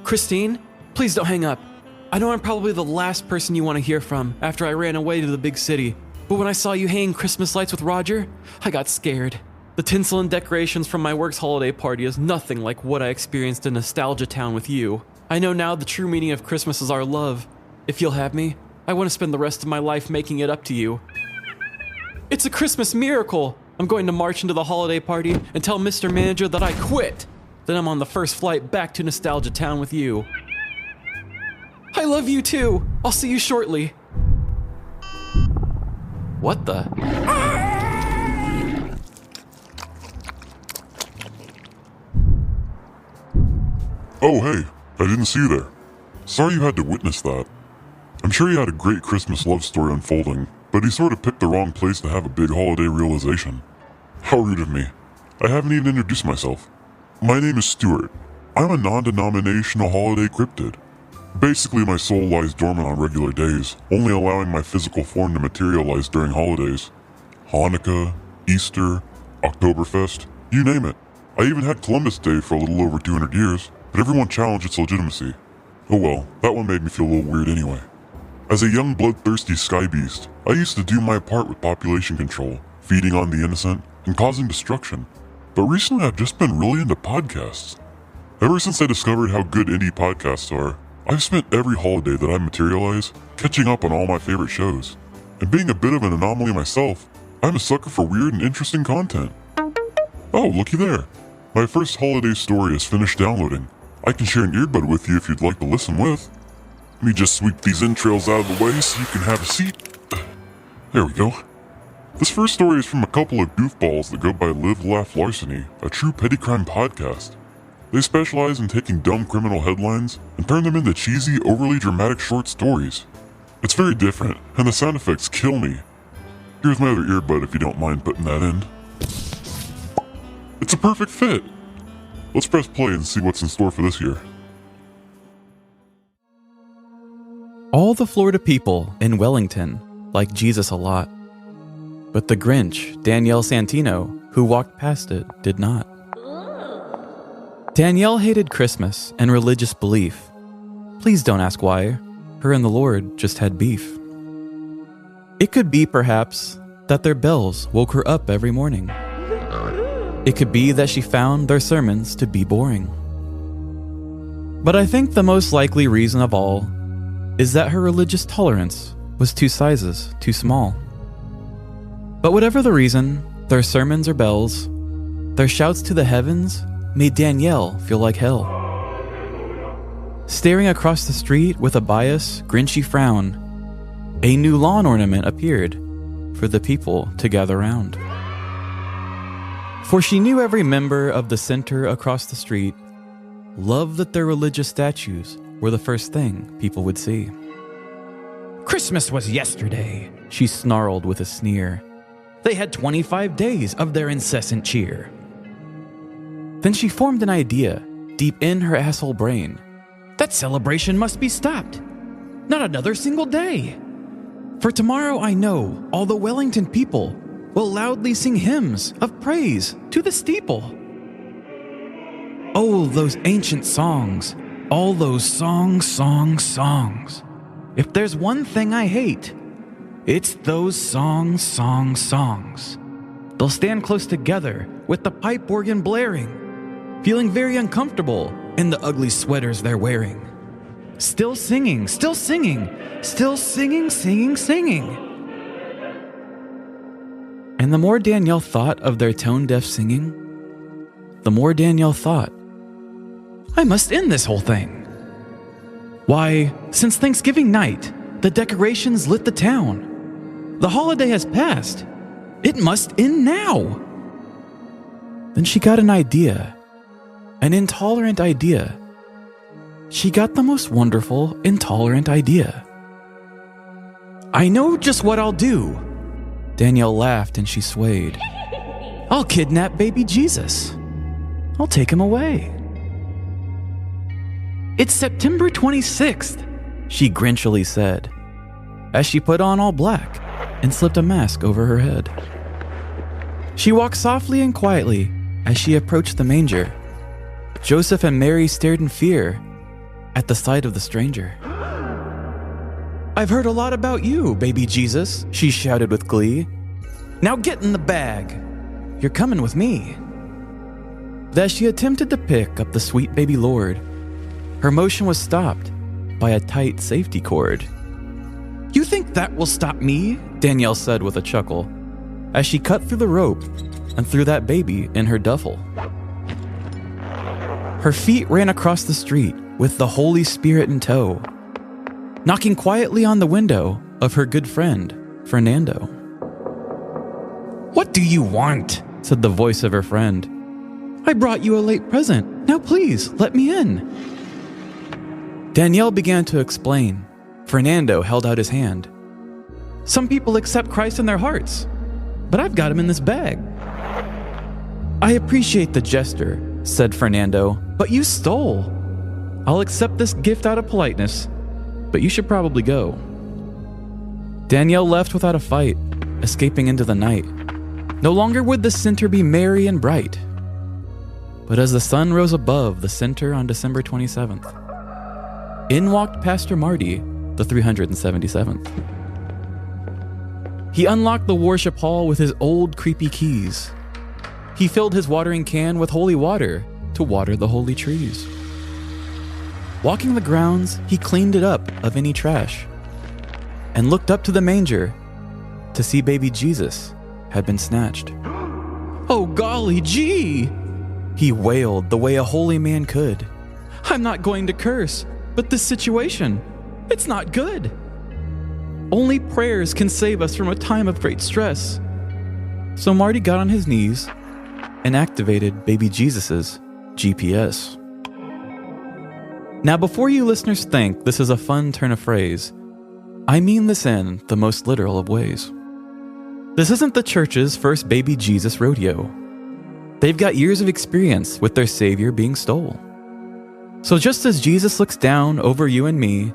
Christine, please don't hang up. I know I'm probably the last person you want to hear from after I ran away to the big city, but when I saw you hanging Christmas lights with Roger, I got scared. The tinsel and decorations from my work's holiday party is nothing like what I experienced in Nostalgia Town with you. I know now the true meaning of Christmas is our love. If you'll have me, I want to spend the rest of my life making it up to you. It's a Christmas miracle! I'm going to march into the holiday party and tell Mr. Manager that I quit. Then I'm on the first flight back to Nostalgia Town with you. I love you too. I'll see you shortly. What the? Oh, hey, I didn't see you there. Sorry you had to witness that. I'm sure you had a great Christmas love story unfolding, but he sort of picked the wrong place to have a big holiday realization. How rude of me. I haven't even introduced myself. My name is Stuart. I'm a non-denominational holiday cryptid. Basically, my soul lies dormant on regular days, only allowing my physical form to materialize during holidays. Hanukkah, Easter, Oktoberfest, you name it. I even had Columbus Day for a little over 200 years, but everyone challenged its legitimacy. Oh well, that one made me feel a little weird anyway. As a young bloodthirsty sky beast, I used to do my part with population control, feeding on the innocent, and causing destruction. But recently I've just been really into podcasts. Ever since I discovered how good indie podcasts are, I've spent every holiday that I materialize catching up on all my favorite shows. And being a bit of an anomaly myself, I'm a sucker for weird and interesting content. Oh, looky there. My first holiday story is finished downloading. I can share an earbud with you if you'd like to listen with. Let me just sweep these entrails out of the way so you can have a seat. There we go. This first story is from a couple of goofballs that go by Live Laugh Larceny, a true petty crime podcast. They specialize in taking dumb criminal headlines and turn them into cheesy, overly dramatic short stories. It's very different, and the sound effects kill me. Here's my other earbud if you don't mind putting that in. It's a perfect fit! Let's press play and see what's in store for this year. All the Florida people in Wellington like Jesus a lot. But the Grinch, Danielle Santino, who walked past it, did not. Danielle hated Christmas and religious belief. Please don't ask why. Her and the Lord just had beef. It could be, perhaps, that their bells woke her up every morning. It could be that she found their sermons to be boring. But I think the most likely reason of all is that her religious tolerance was 2 sizes too small. But whatever the reason, their sermons or bells, their shouts to the heavens made Danielle feel like hell. Staring across the street with a biased, grinchy frown, a new lawn ornament appeared for the people to gather round. For she knew every member of the center across the street loved that their religious statues were the first thing people would see. "Christmas was yesterday," she snarled with a sneer. "They had 25 days of their incessant cheer." Then she formed an idea deep in her asshole brain. That celebration must be stopped. Not another single day. For tomorrow I know all the Wellington people will loudly sing hymns of praise to the steeple. Oh, those ancient songs, all those songs. If there's one thing I hate, it's those songs. They'll stand close together with the pipe organ blaring, feeling very uncomfortable in the ugly sweaters they're wearing. Still singing. And the more Danielle thought of their tone-deaf singing, the more Danielle thought, I must end this whole thing. Why, since Thanksgiving night, the decorations lit the town. The holiday has passed. It must end now. Then she got an idea, an intolerant idea. She got the most wonderful, intolerant idea. I know just what I'll do. Danielle laughed and she swayed. I'll kidnap baby Jesus. I'll take him away. It's September 26th, she grinchily said, as she put on all black and slipped a mask over her head. She walked softly and quietly as she approached the manger. Joseph and Mary stared in fear at the sight of the stranger. "I've heard a lot about you, baby Jesus," she shouted with glee. "Now get in the bag. You're coming with me." As she attempted to pick up the sweet baby Lord, her motion was stopped by a tight safety cord. "You think that will stop me?" Danielle said with a chuckle, as she cut through the rope and threw that baby in her duffel. Her feet ran across the street with the Holy Spirit in tow, knocking quietly on the window of her good friend, Fernando. "What do you want?" said the voice of her friend. "I brought you a late present. Now please, let me in." Danielle began to explain. Fernando held out his hand. "Some people accept Christ in their hearts, but I've got him in this bag." "I appreciate the gesture," said Fernando, "but you stole. I'll accept this gift out of politeness, but you should probably go." Danielle left without a fight, escaping into the night. No longer would the center be merry and bright. But as the sun rose above the center on December 27th, in walked Pastor Marty, the 377th. He unlocked the worship hall with his old creepy keys. He filled his watering can with holy water to water the holy trees. Walking the grounds, he cleaned it up of any trash and looked up to the manger to see baby Jesus had been snatched. "Oh golly gee!" he wailed the way a holy man could. "I'm not going to curse, but this situation, it's not good. Only prayers can save us from a time of great stress." So Marty got on his knees and activated baby Jesus's GPS. Now, before you listeners think this is a fun turn of phrase, I mean this in the most literal of ways. This isn't the church's first baby Jesus rodeo. They've got years of experience with their Savior being stole. So just as Jesus looks down over you and me,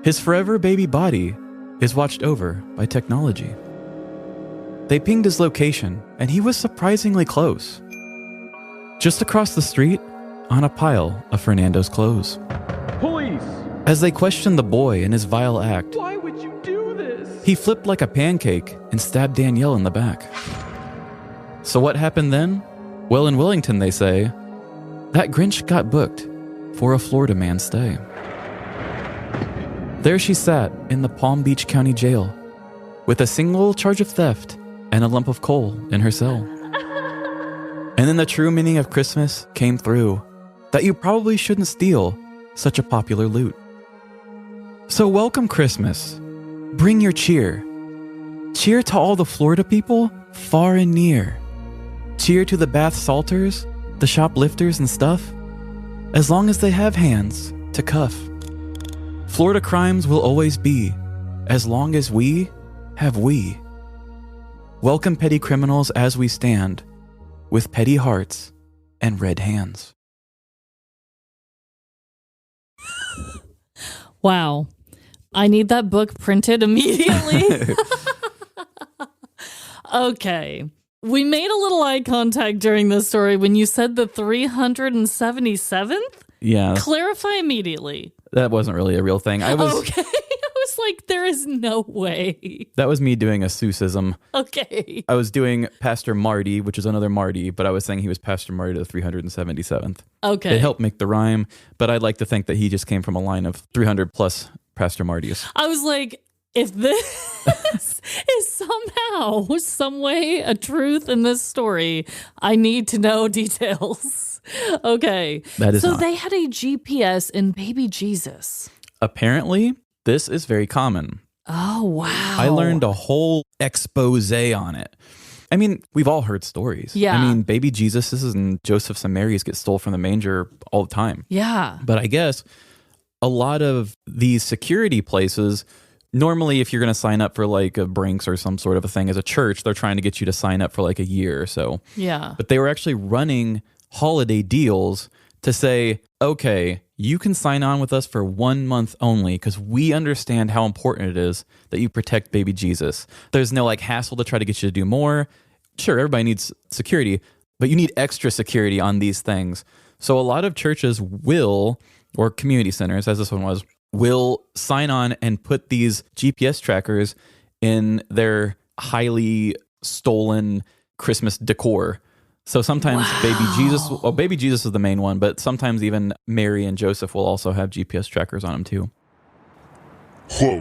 his forever baby body is watched over by technology. They pinged his location, and he was surprisingly close. Just across the street, on a pile of Fernando's clothes. "Police!" As they questioned the boy in his vile act, "Why would you do this?" he flipped like a pancake and stabbed Danielle in the back. So what happened then? Well, in Wellington, they say, that Grinch got booked for a Florida man stay. There she sat in the Palm Beach County Jail with a single charge of theft and a lump of coal in her cell. And then the true meaning of Christmas came through, that you probably shouldn't steal such a popular loot. So welcome Christmas. Bring your cheer. Cheer to all the Florida people, far and near. Cheer to the bath salters, the shoplifters and stuff, as long as they have hands to cuff. Florida crimes will always be, as long as we have we. Welcome petty criminals as we stand, with petty hearts and red hands. Wow. I need that book printed immediately. Okay. We made a little eye contact during this story when you said the 377th? Yeah. Clarify immediately. That wasn't really a real thing. Okay. I was like, there is no way. That was me doing a Seussism. Okay. I was doing Pastor Marty, which is another Marty, but I was saying he was Pastor Marty to the 377th. Okay. It helped make the rhyme, but I'd like to think that he just came from a line of 300 plus Pastor Martys. I was like, if this is somehow, some way, a truth in this story, I need to know details. Okay. That is so not. They had a GPS in baby Jesus. Apparently, this is very common. Oh, wow. I learned a whole expose on it. I mean, we've all heard stories. Yeah. I mean, baby Jesus's and Joseph's and Mary's get stole from the manger all the time. Yeah. But I guess a lot of these security places, normally if you're going to sign up for like a Brinks or some sort of a thing as a church, they're trying to get you to sign up for like a year or so. Yeah. But they were actually running holiday deals to say, okay, you can sign on with us for 1 month only because we understand how important it is that you protect baby Jesus. There's no like hassle to try to get you to do more. Sure, everybody needs security, but you need extra security on these things. So a lot of churches will or community centers, as this one was, will sign on and put these GPS trackers in their highly stolen Christmas decor. So sometimes baby Jesus is the main one, but sometimes even Mary and Joseph will also have GPS trackers on them too. Whoa,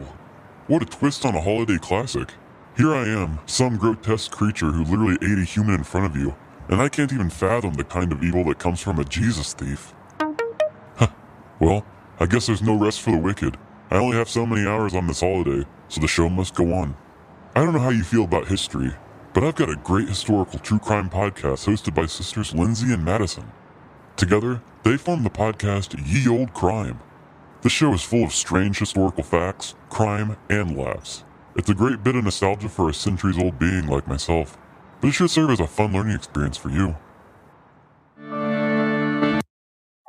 what a twist on a holiday classic. Here I am, some grotesque creature who literally ate a human in front of you, and I can't even fathom the kind of evil that comes from a Jesus thief. Well, I guess there's no rest for the wicked. I only have so many hours on this holiday, so the show must go on. I don't know how you feel about history, but I've got a great historical true crime podcast hosted by sisters Lindsay and Madison. Together, they form the podcast Ye Olde Crime. The show is full of strange historical facts, crime, and laughs. It's a great bit of nostalgia for a centuries-old being like myself, but it should serve as a fun learning experience for you.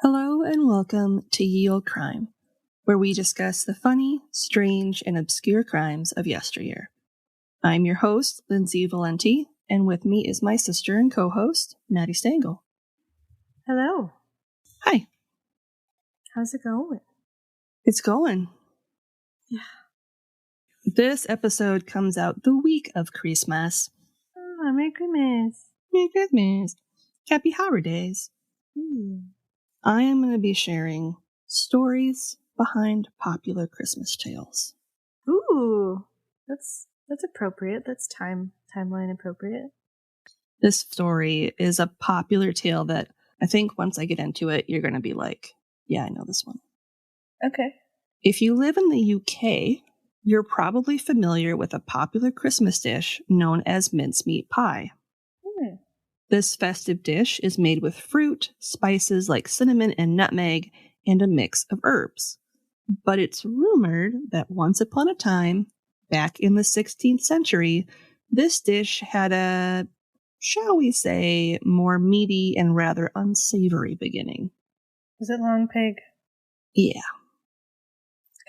Hello and welcome to Ye Olde Crime, where we discuss the funny, strange, and obscure crimes of yesteryear. I'm your host, Lindsay Valenti, and with me is my sister and co-host, Maddie Stengel. Hello. Hi. How's it going? It's going. Yeah. This episode comes out the week of Christmas. Oh, Merry Christmas. Merry Christmas. Happy holidays. I am going to be sharing stories behind popular Christmas tales. Ooh, that's appropriate. That's timeline appropriate. This story is a popular tale that I think once I get into it, you're going to be like, yeah, I know this one. Okay. If you live in the UK, you're probably familiar with a popular Christmas dish known as mincemeat pie. This festive dish is made with fruit, spices like cinnamon and nutmeg, and a mix of herbs. But it's rumored that once upon a time, back in the 16th century, this dish had a, shall we say, more meaty and rather unsavory beginning. Was it long pig? Yeah.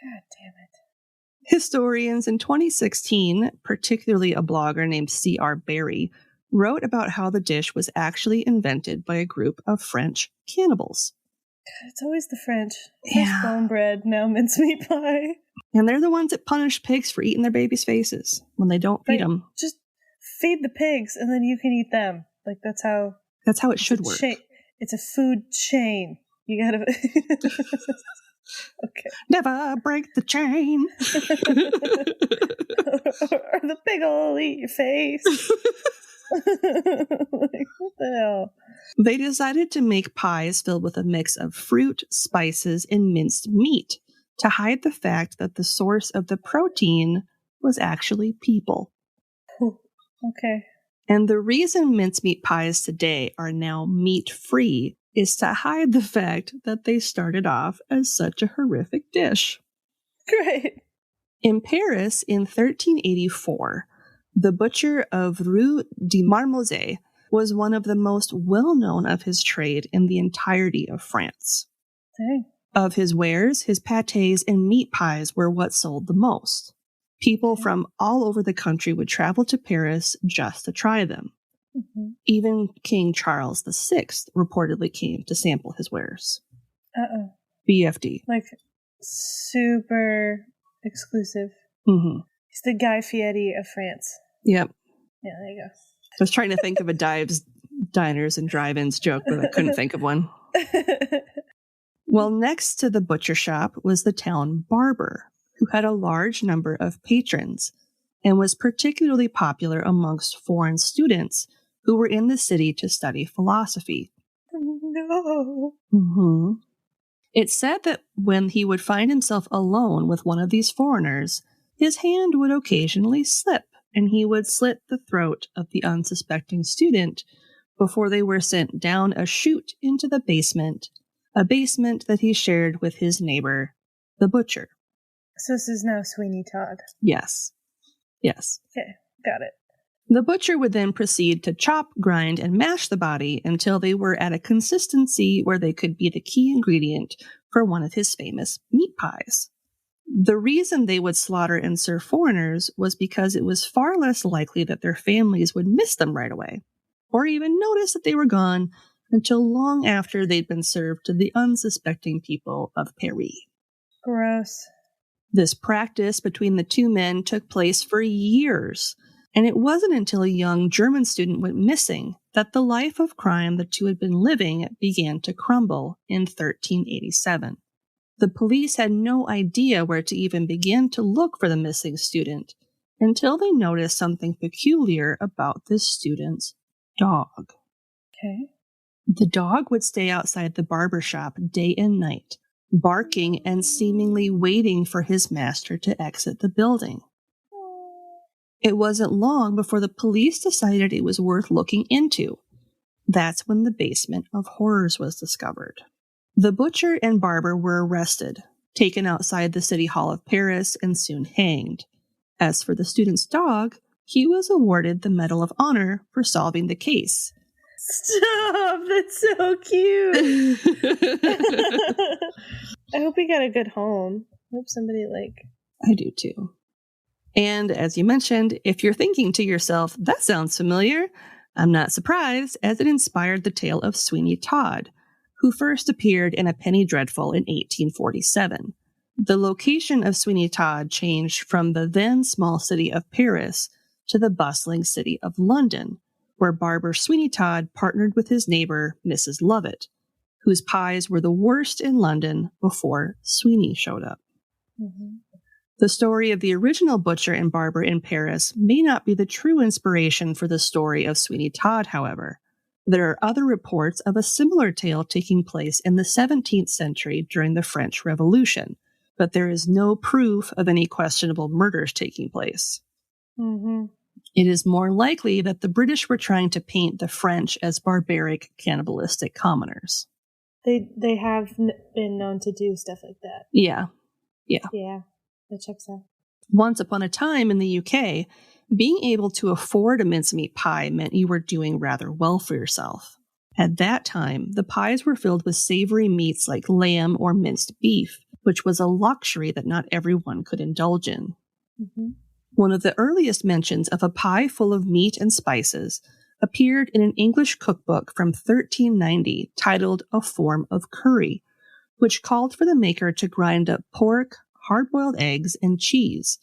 God damn it. Historians in 2016, particularly a blogger named C.R. Barry, wrote about how the dish was actually invented by a group of French cannibals. God, it's always the French. Yeah. First bone bread, now mincemeat pie. And they're the ones that punish pigs for eating their babies' faces when they don't feed them. Just feed the pigs and then you can eat them. Like, that's how it should work. It's a food chain. You gotta... Okay. Never break the chain. or the pig will eat your face. Like, what the hell? They decided to make pies filled with a mix of fruit, spices, and minced meat to hide the fact that the source of the protein was actually people. Okay. And the reason mincemeat pies today are now meat-free is to hide the fact that they started off as such a horrific dish. Great. In Paris in 1384, the butcher of Rue de Marmozet was one of the most well-known of his trade in the entirety of France. Dang. Of his wares, his pâtés and meat pies were what sold the most. People from all over the country would travel to Paris just to try them. Mm-hmm. Even King Charles VI reportedly came to sample his wares. Uh-oh. BFD. Like, super exclusive. Mm-hmm. He's the Guy Fieri of France. Yep. Yeah, there you go. I was trying to think of a Dives, Diners, and Drive-Ins joke, but I couldn't think of one. Well, next to the butcher shop was the town barber, who had a large number of patrons and was particularly popular amongst foreign students who were in the city to study philosophy. No. Mm-hmm. It's said that when he would find himself alone with one of these foreigners, his hand would occasionally slip, and he would slit the throat of the unsuspecting student before they were sent down a chute into the basement, a basement that he shared with his neighbor, the butcher. So this is now Sweeney Todd. Yes. Yes. Okay, got it. The butcher would then proceed to chop, grind, and mash the body until they were at a consistency where they could be the key ingredient for one of his famous meat pies. The reason they would slaughter and serve foreigners was because it was far less likely that their families would miss them right away, or even notice that they were gone until long after they'd been served to the unsuspecting people of Paris. Gross. This practice between the two men took place for years, and it wasn't until a young German student went missing that the life of crime the two had been living began to crumble in 1387. The police had no idea where to even begin to look for the missing student until they noticed something peculiar about this student's dog. Okay. The dog would stay outside the barber shop day and night, barking and seemingly waiting for his master to exit the building. It wasn't long before the police decided it was worth looking into. That's when the basement of horrors was discovered. The butcher and barber were arrested, taken outside the City Hall of Paris, and soon hanged. As for the student's dog, he was awarded the Medal of Honor for solving the case. Stop! That's so cute! I hope he got a good home. I hope somebody, I do too. And as you mentioned, if you're thinking to yourself, that sounds familiar, I'm not surprised, as it inspired the tale of Sweeney Todd, who first appeared in A Penny Dreadful in 1847. The location of Sweeney Todd changed from the then small city of Paris to the bustling city of London, where barber Sweeney Todd partnered with his neighbor, Mrs. Lovett, whose pies were the worst in London before Sweeney showed up. Mm-hmm. The story of the original butcher and barber in Paris may not be the true inspiration for the story of Sweeney Todd, however. There are other reports of a similar tale taking place in the 17th century during the French Revolution, but there is no proof of any questionable murders taking place. Mm-hmm. It is more likely that the British were trying to paint the French as barbaric, cannibalistic commoners. They have been known to do stuff like that. Yeah. Yeah, that checks out. Once upon a time in the UK, being able to afford a mincemeat pie meant you were doing rather well for yourself. At that time, the pies were filled with savory meats like lamb or minced beef, which was a luxury that not everyone could indulge in. Mm-hmm. One of the earliest mentions of a pie full of meat and spices appeared in an English cookbook from 1390 titled A Form of Curry, which called for the maker to grind up pork, hard-boiled eggs, and cheese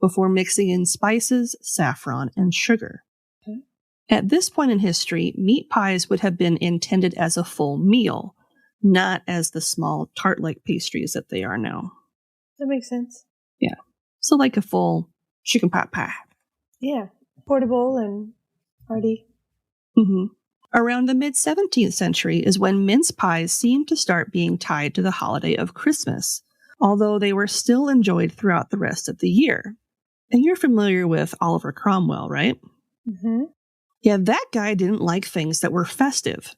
before mixing in spices, saffron, and sugar. Okay. At this point in history, meat pies would have been intended as a full meal, not as the small tart-like pastries that they are now. That makes sense. Yeah. So like a full chicken pot pie. Yeah. Portable and hearty. Mm-hmm. Around the mid-17th century is when mince pies seemed to start being tied to the holiday of Christmas, although they were still enjoyed throughout the rest of the year. And you're familiar with Oliver Cromwell, right? Mm-hmm. Yeah, that guy didn't like things that were festive.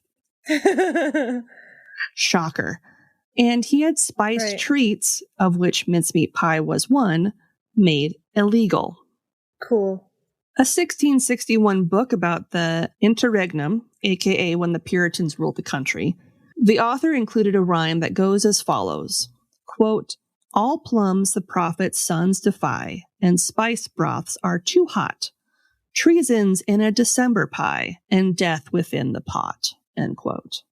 Shocker. And he had spiced treats, of which mincemeat pie was one, made illegal. Cool. A 1661 book about the interregnum, aka when the Puritans ruled the country, the author included a rhyme that goes as follows, quote, "All plums the prophet's sons defy, and spice broths are too hot. Treason's in a December pie, and death within the pot," end quote.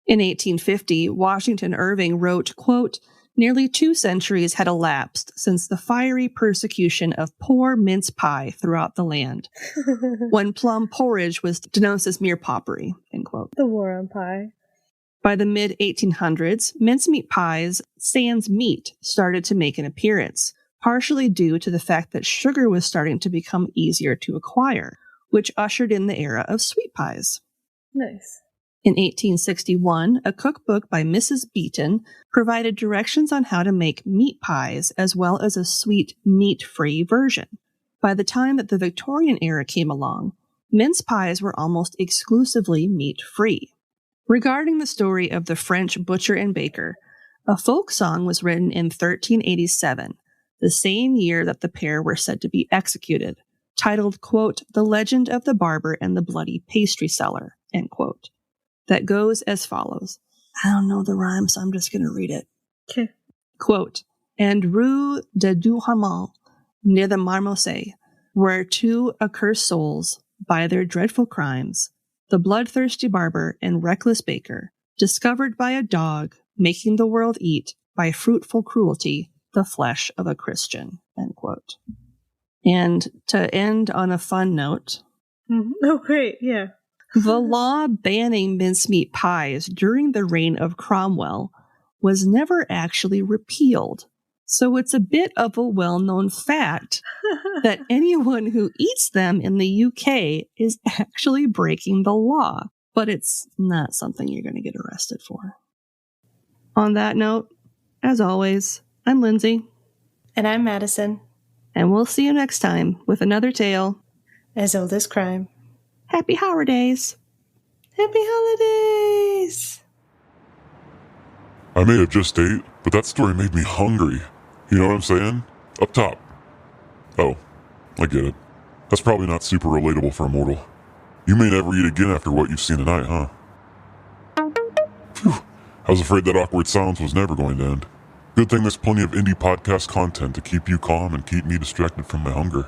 In 1850, Washington Irving wrote, quote, "Nearly 2 centuries had elapsed since the fiery persecution of poor mince pie throughout the land, when plum porridge was denounced as mere poppery," end quote. The war on pie. By the mid-1800s, mincemeat pies, sans meat, started to make an appearance, partially due to the fact that sugar was starting to become easier to acquire, which ushered in the era of sweet pies. Nice. In 1861, a cookbook by Mrs. Beeton provided directions on how to make meat pies as well as a sweet, meat-free version. By the time that the Victorian era came along, mince pies were almost exclusively meat-free. Regarding the story of the French butcher and baker, a folk song was written in 1387, the same year that the pair were said to be executed, titled, quote, "The Legend of the Barber and the Bloody Pastry Seller," end quote. That goes as follows. I don't know the rhyme, so I'm just going to read it. Okay. Quote, "And Rue de Douarnenez, near the Marmosset, where 2 accursed souls, by their dreadful crimes, the bloodthirsty barber and reckless baker, discovered by a dog, making the world eat, by fruitful cruelty, the flesh of a Christian, end quote. And to end on a fun note. Oh, great. Yeah. The law banning mincemeat pies during the reign of Cromwell was never actually repealed. So it's a bit of a well-known fact that anyone who eats them in the UK is actually breaking the law. But it's not something you're going to get arrested for. On that note, as always, I'm Lindsay. And I'm Madison. And we'll see you next time with another tale As Old as Crime. Happy holidays! Happy holidays! I may have just ate, but that story made me hungry. You know what I'm saying? Up top. Oh, I get it. That's probably not super relatable for a mortal. You may never eat again after what you've seen tonight, huh? Phew. I was afraid that awkward silence was never going to end. Good thing there's plenty of indie podcast content to keep you calm and keep me distracted from my hunger.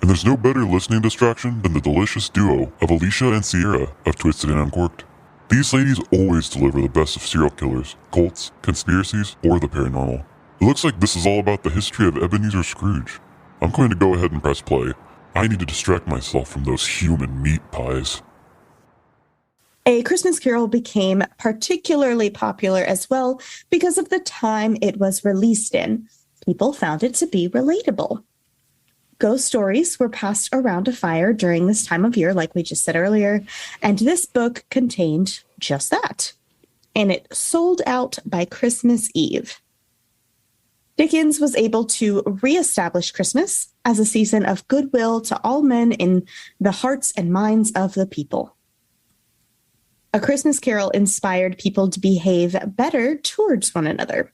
And there's no better listening distraction than the delicious duo of Alicia and Sierra of Twisted and Uncorked. These ladies always deliver the best of serial killers, cults, conspiracies, or the paranormal. It looks like this is all about the history of Ebenezer Scrooge. I'm going to go ahead and press play. I need to distract myself from those human meat pies. A Christmas Carol became particularly popular as well because of the time it was released in. People found it to be relatable. Ghost stories were passed around a fire during this time of year, like we just said earlier, and this book contained just that. And it sold out by Christmas Eve. Dickens was able to reestablish Christmas as a season of goodwill to all men in the hearts and minds of the people. A Christmas Carol inspired people to behave better towards one another.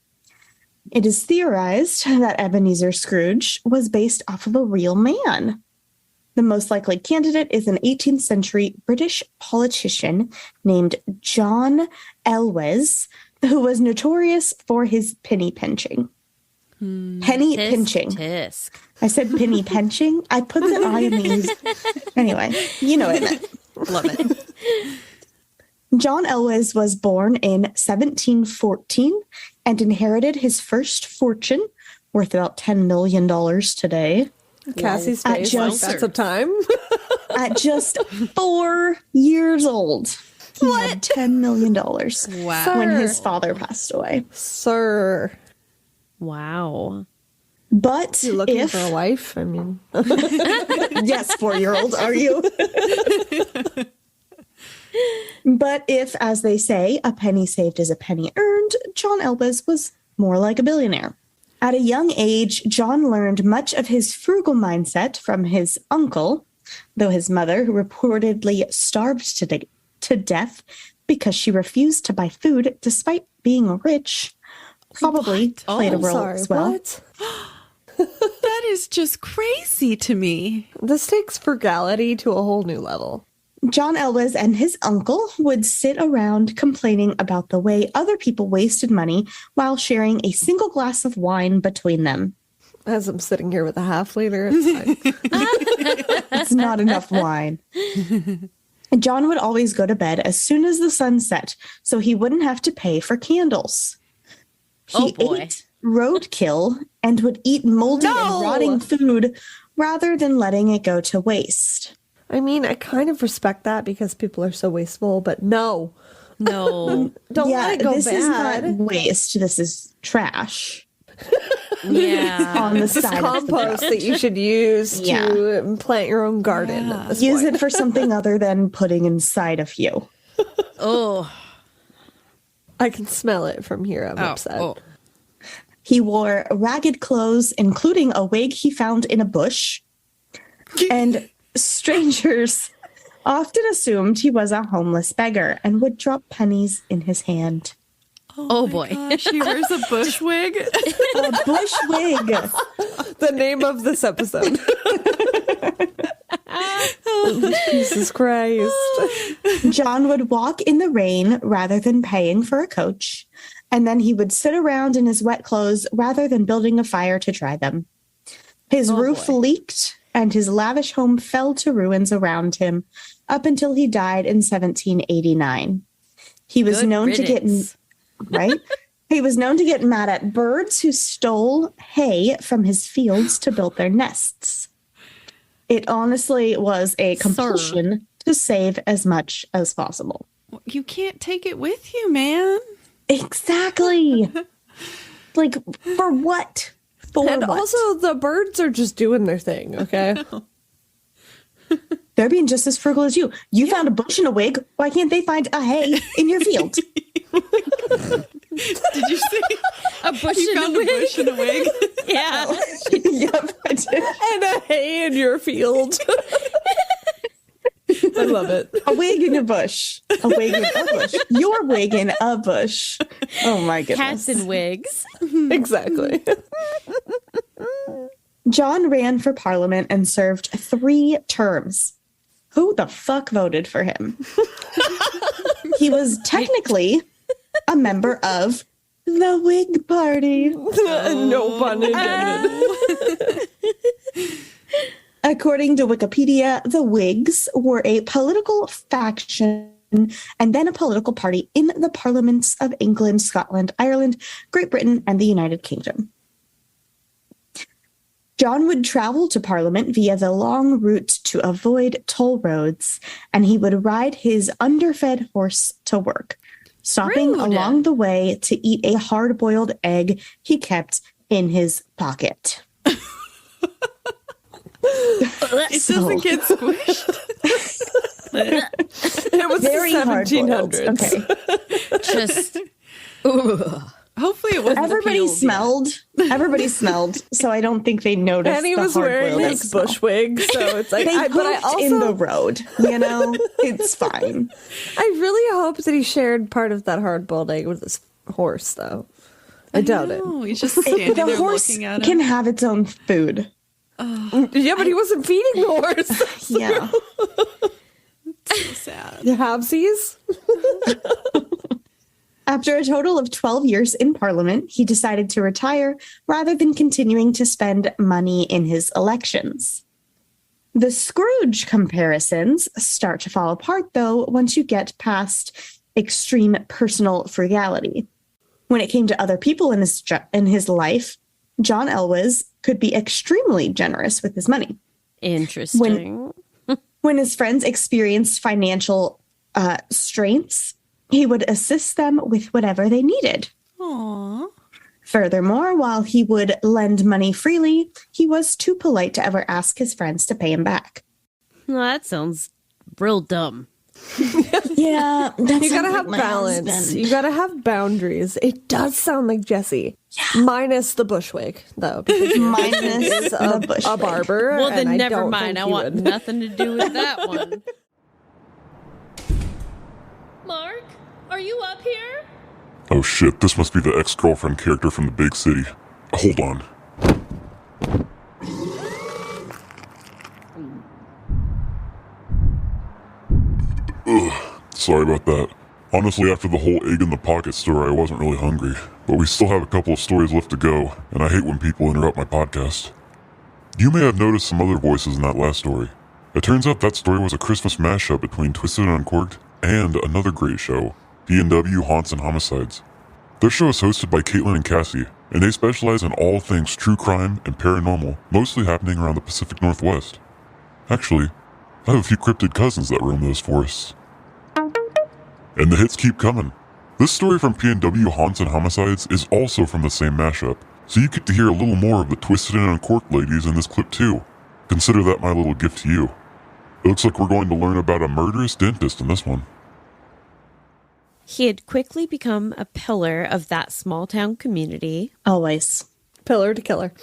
It is theorized that Ebenezer Scrooge was based off of a real man. The most likely candidate is an 18th century British politician named John Elwes, who was notorious for his penny pinching. Penny pinching. Tisk. I said penny pinching. I put the I in these. Anyway, you know what I meant. Love it. John Elwes was born in 1714 and inherited his first fortune, worth about $10 million today. Cassie's At face, just- that's a time. At just 4 years old. He had $10 million Wow. when his father passed away. Sir, Wow. But you looking if, for a wife? I mean, yes, 4-year-old, are you? But if, as they say, a penny saved is a penny earned, John Elwes was more like a billionaire. At a young age, John learned much of his frugal mindset from his uncle, though his mother, who reportedly starved to death because she refused to buy food despite being rich, probably played a role as well. What? That is just crazy to me. This takes frugality to a whole new level. John Elwes and his uncle would sit around complaining about the way other people wasted money while sharing a single glass of wine between them. As I'm sitting here with a half liter, it's fine. It's not enough wine. John would always go to bed as soon as the sun set, so he wouldn't have to pay for candles. He ate roadkill and would eat moldy and rotting food rather than letting it go to waste. I mean, I kind of respect that because people are so wasteful, but no. No. Don't let it go this bad. is not waste. This is trash. Yeah. On the This is side of the compost road. that you should use to plant your own garden at this Use point. it for something other than putting inside of you. Oh. I can smell it from here. I'm upset. Oh. He wore ragged clothes, including a wig he found in a bush. And strangers often assumed he was a homeless beggar and would drop pennies in his hand. Oh boy. Gosh, he wears a bush wig. A bush wig. The name of this episode. Jesus Christ. John would walk in the rain rather than paying for a coach. And then he would sit around in his wet clothes rather than building a fire to dry them. His roof leaked and his lavish home fell to ruins around him up until he died in 1789. He was known to get right. He was known to get mad at birds who stole hay from his fields to build their nests. It honestly was a compulsion to save as much as possible. You can't take it with you, man. Exactly. Like, for what? And also, the birds are just doing their thing, okay? They're being just as frugal as you. You found a bush and a wig. Why can't they find a hay in your field? Did you say A bush you and found a a wig? bush and a wig? Yeah. Yep, I did. And a hay in your field. I love it. A wig in a bush. A wig in a bush. Your wig in a bush. Oh my goodness. Cats and wigs. Exactly. John ran for Parliament and served 3 terms. Who the fuck voted for him? He was technically a member of the Whig Party. No pun intended. According to Wikipedia, the Whigs were a political faction and then a political party in the parliaments of England, Scotland, Ireland, Great Britain, and the United Kingdom. John would travel to Parliament via the long route to avoid toll roads, and he would ride his underfed horse to work, stopping Rude. along the way to eat a hard-boiled egg he kept in his pocket. It doesn't get squished. It was Very the hard-boiled. 1700s. Okay. Just. Ugh. Hopefully it wasn't Everybody peeled smelled. Everybody smelled. So I don't think they noticed. And he the was wearing hard-boiled his egg smell. bush wig, so it's like, They but I pooped also, in the road. You know, it's fine. I really hope that he shared part of that hard-boiled egg with his horse, though. I doubt it. Oh, he's just standing The there horse looking at him. can have its own food. Yeah, but he wasn't feeding the horse. Yeah. So sad. You halvesies? After a total of 12 years in Parliament, he decided to retire rather than continuing to spend money in his elections. The Scrooge comparisons start to fall apart, though, once you get past extreme personal frugality. When it came to other people in his life, John Elwes could be extremely generous with his money. Interesting. When his friends experienced financial straits, he would assist them with whatever they needed. Aww. Furthermore, while he would lend money freely, he was too polite to ever ask his friends to pay him back. Well, that sounds real dumb. Yeah, that's You gotta have balance. You gotta have boundaries. It does sound like Jesse. Yeah. Minus the bushwig, though. Because Minus the bush a wig. barber. Well, and then I never don't mind. think I he want would. nothing to do with that one. Mark, are you up here? Oh shit, this must be the ex-girlfriend character from the big city. Hold on. Ugh, sorry about that. Honestly, after the whole egg in the pocket story, I wasn't really hungry. But we still have a couple of stories left to go, and I hate when people interrupt my podcast. You may have noticed some other voices in that last story. It turns out that story was a Christmas mashup between Twisted and Uncorked and another great show, PNW Haunts and Homicides. Their show is hosted by Caitlyn and Cassie, and they specialize in all things true crime and paranormal, mostly happening around the Pacific Northwest. Actually, I have a few cryptid cousins that roam those forests. And the hits keep coming. This story from PNW Haunts and Homicides is also from the same mashup, so you get to hear a little more of the Twisted and Uncorked ladies in this clip too. Consider that my little gift to you. It looks like we're going to learn about a murderous dentist in this one. He had quickly become a pillar of that small town community. Always. Pillar to killer.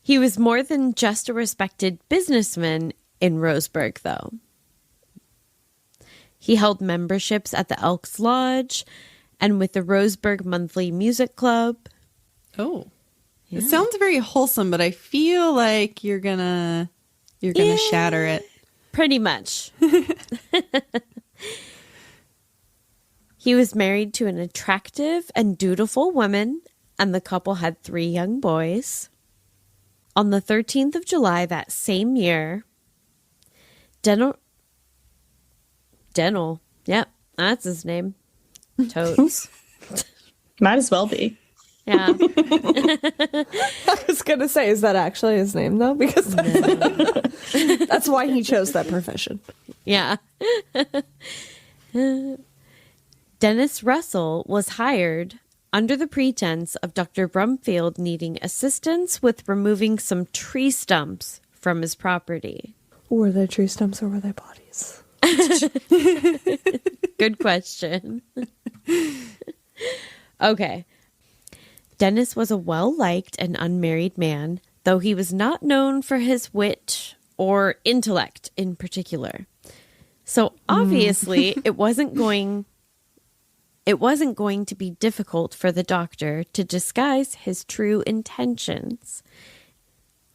He was more than just a respected businessman in Roseburg, though. He held memberships at the Elks Lodge and with the Roseburg Monthly Music Club. Oh. It sounds very wholesome, but I feel like you're gonna shatter it. Pretty much. He was married to an attractive and dutiful woman, and the couple had 3 young boys. On the 13th of July that same year, Dental, yep, that's his name. Totes. Might as well be. Yeah. I was going to say, is that actually his name, though? Because that's why he chose that profession. Yeah. Dennis Russell was hired under the pretense of Dr. Brumfield needing assistance with removing some tree stumps from his property. Were they tree stumps or were they bodies? Good question. Okay. Dennis was a well-liked and unmarried man, though he was not known for his wit or intellect in particular. So obviously it wasn't going to be difficult for the doctor to disguise his true intentions.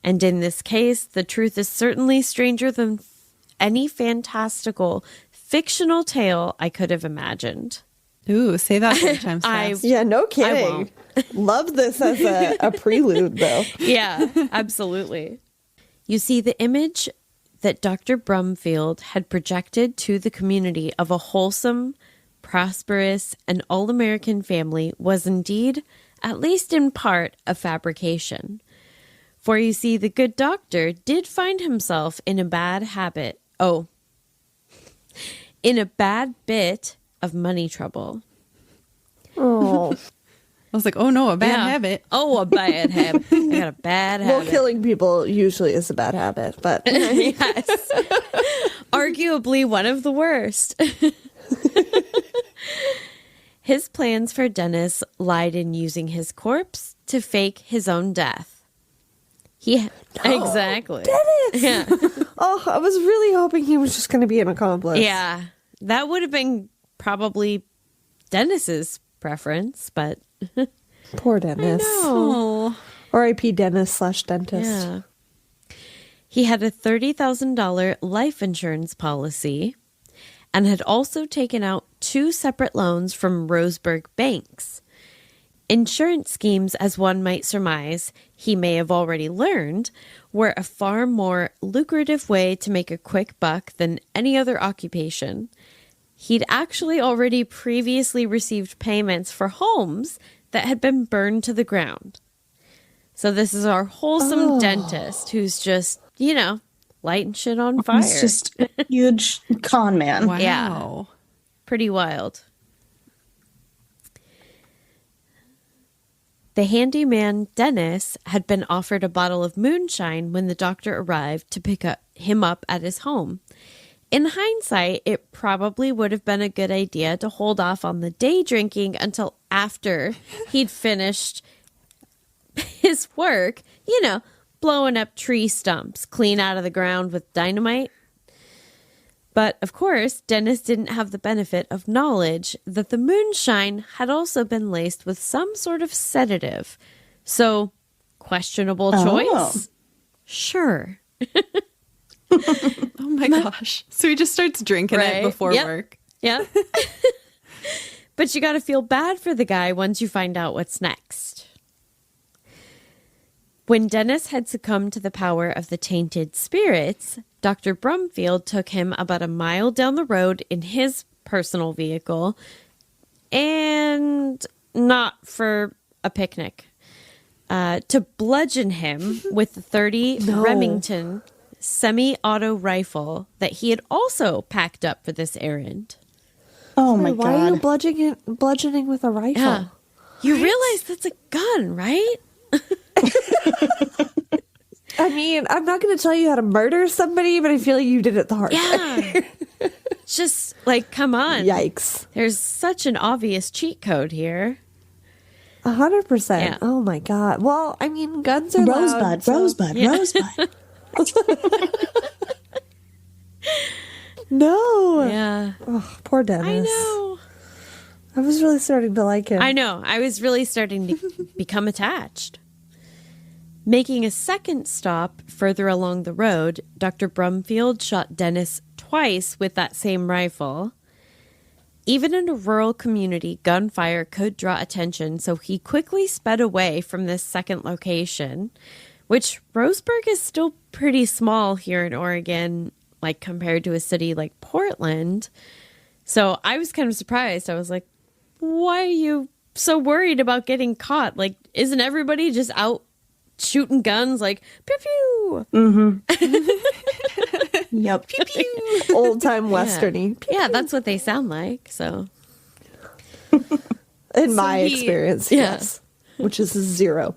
And in this case, the truth is certainly stranger than any fantastical, fictional tale I could have imagined. Ooh, say that 4 times fast. Yeah, no kidding. Love this as a prelude, though. Yeah, absolutely. You see, the image that Dr. Brumfield had projected to the community of a wholesome, prosperous, and all-American family was indeed, at least in part, a fabrication. For you see, the good doctor did find himself in a bad habit. Oh, in a bad bit of money trouble. Oh. I was like, oh no, a bad habit. Oh, a bad habit. I got a bad habit. Well, killing people usually is a bad habit, but yes. Arguably one of the worst. His plans for Dennis lied in using his corpse to fake his own death. Exactly. Dennis! Yeah. Oh, I was really hoping he was just going to be an accomplice. Yeah. That would have been probably Dennis's preference, but poor Dennis. Oh. R.I.P. Dennis/dentist. Yeah. He had a $30,000 life insurance policy and had also taken out 2 separate loans from Roseburg banks. Insurance schemes, as one might surmise, he may have already learned, were a far more lucrative way to make a quick buck than any other occupation. He'd actually already previously received payments for homes that had been burned to the ground. So this is our wholesome dentist who's just, lighting shit on fire. He's just a huge con man. Wow. Yeah. Pretty wild. The handyman, Dennis, had been offered a bottle of moonshine when the doctor arrived to pick him up at his home. In hindsight, it probably would have been a good idea to hold off on the day drinking until after he'd finished his work, blowing up tree stumps clean out of the ground with dynamite. But, of course, Dennis didn't have the benefit of knowledge that the moonshine had also been laced with some sort of sedative. So, questionable choice? Sure. Oh my gosh. So he just starts drinking it before work. Yeah. But you got to feel bad for the guy once you find out what's next. When Dennis had succumbed to the power of the tainted spirits, Dr. Brumfield took him about a mile down the road in his personal vehicle, and not for a picnic, to bludgeon him with the .30 Remington semi-auto rifle that he had also packed up for this errand. Oh my God. Why are you bludgeoning with a rifle? Yeah. You realize that's a gun, right? I mean, I'm not going to tell you how to murder somebody, but I feel like you did it the hard way. Yeah. Just like, come on. Yikes. There's such an obvious cheat code here. 100%. Yeah. Oh my God. Well, I mean, guns are loud, Rosebud. No. Yeah. Oh, poor Dennis. I know. I was really starting to like him. I know. I was really starting to become attached. Making a second stop further along the road, Dr. Brumfield shot Dennis twice with that same rifle. Even in a rural community, gunfire could draw attention, so he quickly sped away from this second location, which Roseburg is still pretty small here in Oregon, like compared to a city like Portland. So I was kind of surprised. I was like, why are you so worried about getting caught? Like, isn't everybody just out shooting guns like pew pew? Yep. Pew pew. Old time westerny. Pew, Yeah, that's what they sound like. So in my experience, yes. Which is 0.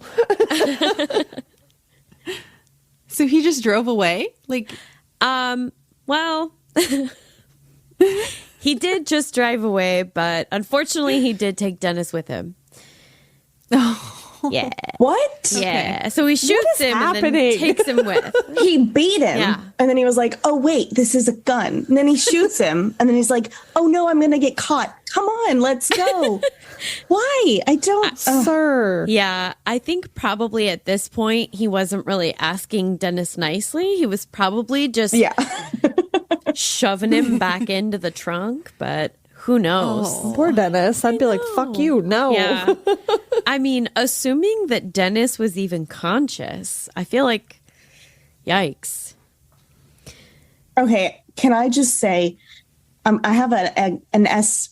So he just drove away? Like, well, he did just drive away, but unfortunately he did take Dennis with him. Yeah. What? Yeah. So he shoots him and then takes him with. He beat him. Yeah. And then he was like, oh, wait, this is a gun. And then he shoots him. And then he's like, oh, no, I'm going to get caught. Come on, let's go. Why? I don't. Sir. Yeah. I think probably at this point, he wasn't really asking Dennis nicely. He was probably just shoving him back into the trunk. But who knows? Oh, poor Dennis. I'd be like, fuck you. No. Yeah. I mean, assuming that Dennis was even conscious, I feel like, yikes. Okay, can I just say, I have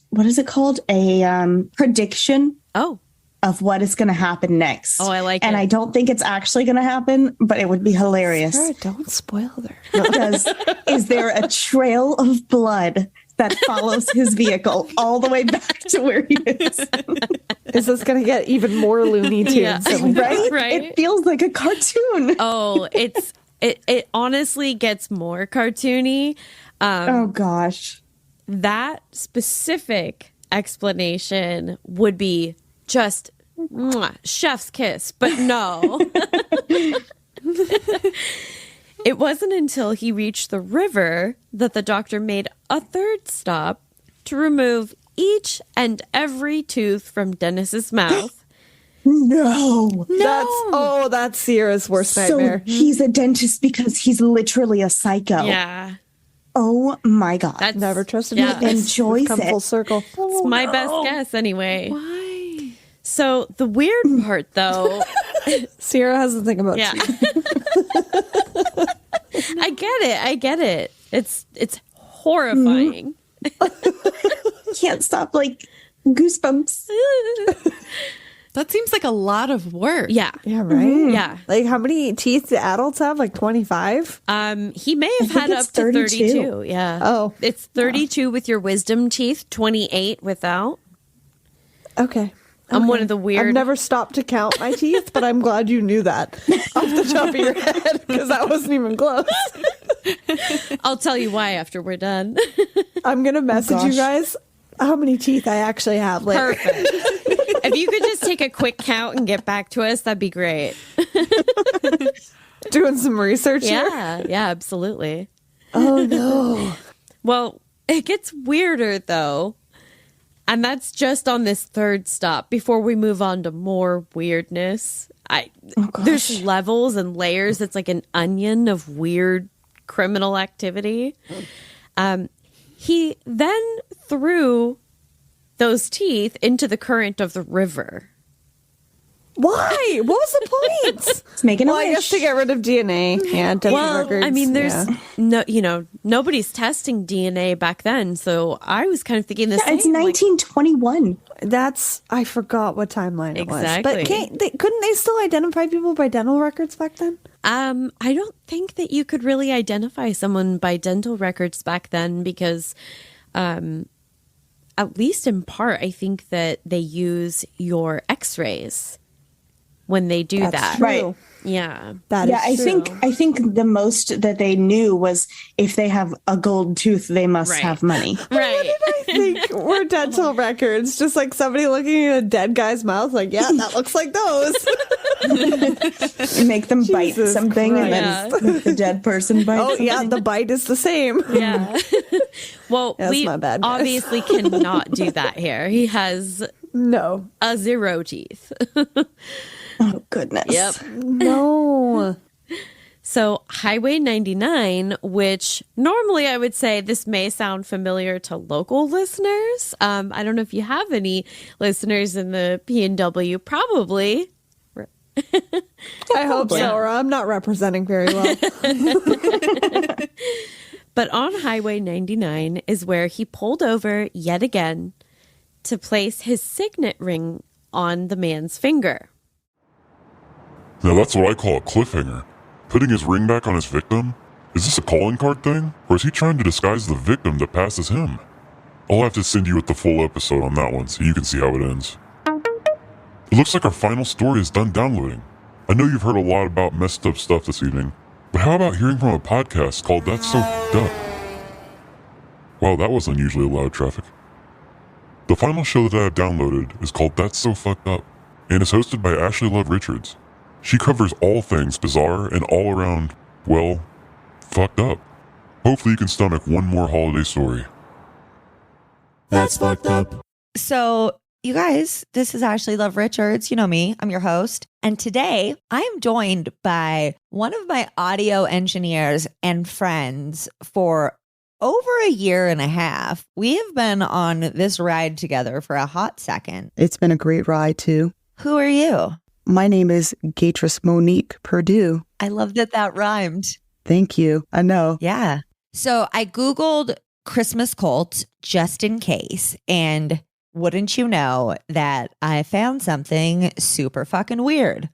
what is it called? A prediction of what is going to happen next. Oh, I like and it. I don't think it's actually going to happen, but it would be hilarious. Sure, don't spoil there. Because is there a trail of blood that follows his vehicle all the way back to where he is? Is this going to get even more Looney Tunes? Yeah. Right? It feels like a cartoon. Oh, it honestly gets more cartoony. Oh, gosh. That specific explanation would be just chef's kiss, but no. It wasn't until he reached the river that the doctor made a third stop to remove each and every tooth from Dennis's mouth. No. That's Sierra's worst nightmare. So he's a dentist because he's literally a psycho. Yeah. Oh my God. That's never trusted yeah. him. Enjoys Come it. full circle. It's my best guess anyway. why? So the weird part though, Sierra has to think about yeah. teeth. I get it. It's horrifying. Can't stop, like, goosebumps. That seems like a lot of work. Yeah. Yeah, right? Yeah. Like, how many teeth do adults have? Like 25? He may have had up it's to 32. 32. Yeah. Oh. It's 32 with your wisdom teeth, 28 without. Okay. I'm one of the weird. I've never stopped to count my teeth, but I'm glad you knew that off the top of your head because that wasn't even close. I'll tell you why after we're done. I'm going to message you guys how many teeth I actually have later. Perfect. If you could just take a quick count and get back to us, that'd be great. Doing some research here? Yeah, absolutely. Oh, no. Well, it gets weirder though. And that's just on this third stop before we move on to more weirdness. There's levels and layers. It's like an onion of weird criminal activity. He then threw those teeth into the current of the river. Why? What was the point? It's making a I guess wish. to get rid of DNA and dental records. I mean, there's nobody's testing DNA back then, so I was kind of thinking the same. It's 1921. I forgot what timeline it was. Exactly. But couldn't they still identify people by dental records back then? I don't think that you could really identify someone by dental records back then because, at least in part, I think that they use your X-rays when they do that. True. Right. Yeah. That is true. I think the most that they knew was if they have a gold tooth, they must have money. Right. I think we're dental records. Just like somebody looking at a dead guy's mouth, like, yeah, that looks like those. Make them bite Jesus something Christ. and then make the dead person bite Oh, something. yeah, the bite is the same. Yeah. Well, That's we my bad, guys. obviously cannot do that here. He has No. a 0 teeth. Oh, goodness. Yep. No. So Highway 99, which normally I would say this may sound familiar to local listeners. I don't know if you have any listeners in the PNW, probably. I hope so, or I'm not representing very well. But on Highway 99 is where he pulled over yet again to place his signet ring on the man's finger. Now that's what I call a cliffhanger. Putting his ring back on his victim? Is this a calling card thing? Or is he trying to disguise the victim that passes him? I'll have to send you with the full episode on that one so you can see how it ends. It looks like our final story is done downloading. I know you've heard a lot about messed up stuff this evening, but how about hearing from a podcast called That's So Fucked Up? Wow, that was unusually loud traffic. The final show that I have downloaded is called That's So Fucked Up, and is hosted by Ashley Love Richards. She covers all things bizarre and all around, well, fucked up. Hopefully you can stomach one more holiday story. That's fucked up. So, you guys, this is Ashley Love Richards. You know me, I'm your host. And today I am joined by one of my audio engineers and friends for over a year and a half. We have been on this ride together for a hot second. It's been a great ride, too. Who are you? My name is Gatrice Monique Perdue. I love that rhymed. Thank you. I know. Yeah. So I Googled Christmas cult just in case, and wouldn't you know that I found something super fucking weird.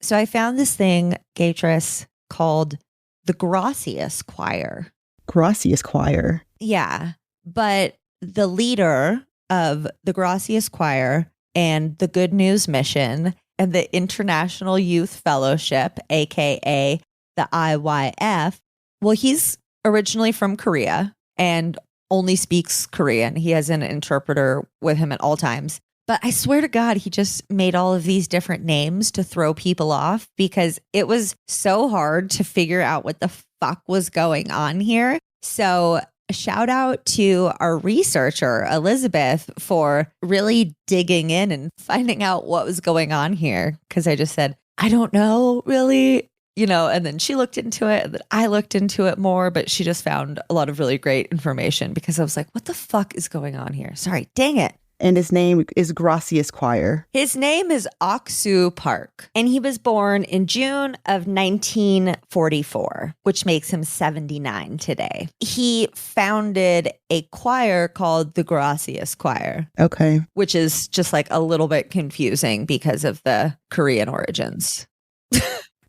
So I found this thing, Gatrice, called the Gracias Choir. Gracias Choir? Yeah. But the leader of the Gracias Choir and the Good News Mission and the International Youth Fellowship, aka the IYF, well, he's originally from Korea and only speaks Korean. He has an interpreter with him at all times. But I swear to God, he just made all of these different names to throw people off because it was so hard to figure out what the fuck was going on here. So a shout out to our researcher, Elizabeth, for really digging in and finding out what was going on here. Because I just said, I don't know, really. You know, and then she looked into it, and then I looked into it more, but she just found a lot of really great information because I was like, what the fuck is going on here? Sorry, dang it. And his name is Gracias Choir. His name is Oksu Park, and he was born in June of 1944, which makes him 79 today. He founded a choir called the Gracias Choir. Okay. Which is just like a little bit confusing because of the Korean origins.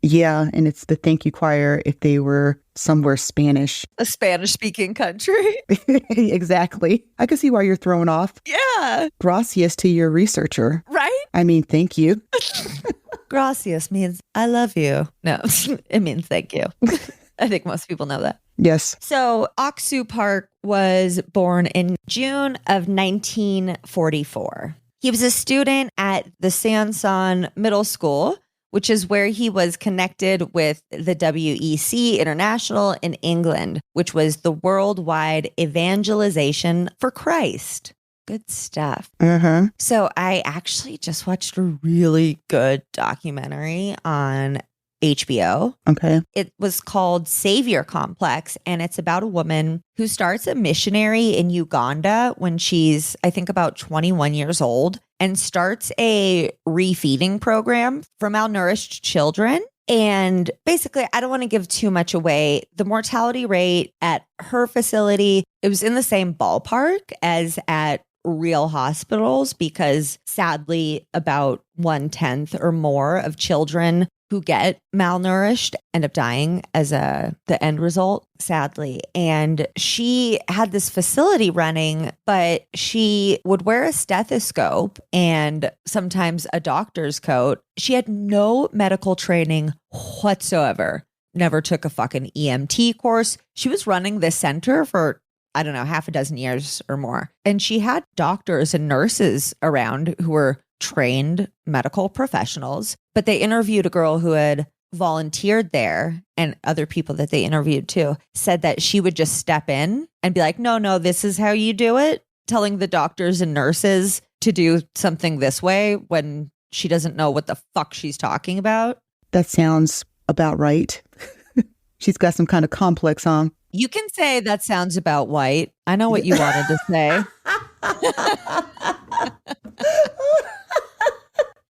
Yeah, and it's the thank you choir if they were somewhere Spanish. A Spanish-speaking country. Exactly. I can see why you're thrown off. Yeah. Gracias to your researcher. Right? I mean, thank you. Gracias means I love you. No, it means thank you. I think most people know that. Yes. So Oksu Park was born in June of 1944. He was a student at the Sansan Middle School, which is where he was connected with the WEC International in England, which was the worldwide evangelization for Christ. Good stuff. Uh-huh. So I actually just watched a really good documentary on HBO. Okay. It was called Savior Complex, and it's about a woman who starts a missionary in Uganda when she's, I think, about 21 years old and starts a refeeding program for malnourished children. And basically, I don't want to give too much away. The mortality rate at her facility, it was in the same ballpark as at real hospitals because sadly, about 1/10 or more of children who get malnourished end up dying as the end result, sadly. And she had this facility running, but she would wear a stethoscope and sometimes a doctor's coat. She had no medical training whatsoever. Never took a fucking EMT course. She was running this center for, I don't know, half a dozen years or more. And she had doctors and nurses around who were trained medical professionals, but they interviewed a girl who had volunteered there, and other people that they interviewed too said that she would just step in and be like, no, this is how you do it, telling the doctors and nurses to do something this way when she doesn't know what the fuck she's talking about. That sounds about right. She's got some kind of complex on. You can say that sounds about white. I know what you wanted to say.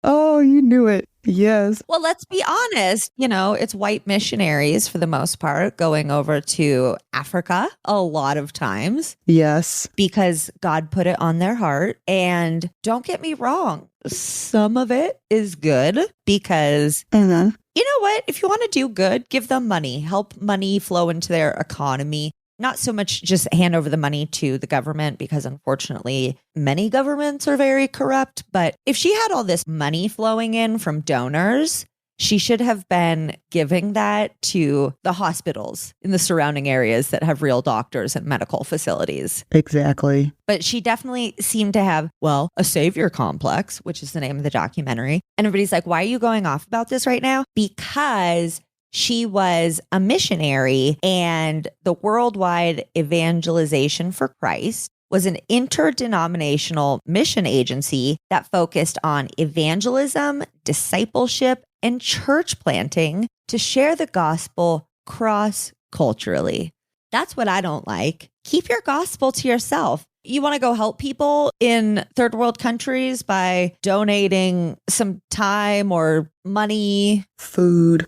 Oh, you knew it. Yes. Well, let's be honest. It's white missionaries for the most part going over to Africa a lot of times. Yes. Because God put it on their heart. And don't get me wrong, some of it is good because you know what? If you want to do good, give them money, help money flow into their economy. Not so much just hand over the money to the government because unfortunately many governments are very corrupt. But if she had all this money flowing in from donors, she should have been giving that to the hospitals in the surrounding areas that have real doctors and medical facilities. Exactly. But she definitely seemed to have, a savior complex, which is the name of the documentary. And everybody's like, why are you going off about this right now? Because she was a missionary, and the Worldwide Evangelization for Christ was an interdenominational mission agency that focused on evangelism, discipleship, and church planting to share the gospel cross-culturally. That's what I don't like. Keep your gospel to yourself. You want to go help people in third world countries by donating some time or money, food,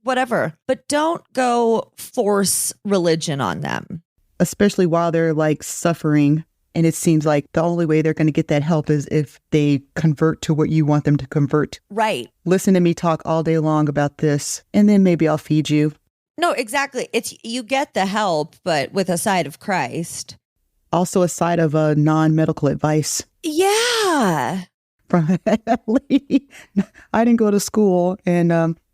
whatever. But don't go force religion on them. Especially while they're suffering. And it seems like the only way they're going to get that help is if they convert to what you want them to convert. Right. Listen to me talk all day long about this, and then maybe I'll feed you. No, exactly. It's you get the help, but with a side of Christ. Also a side of non-medical advice. Yeah. From I didn't go to school, and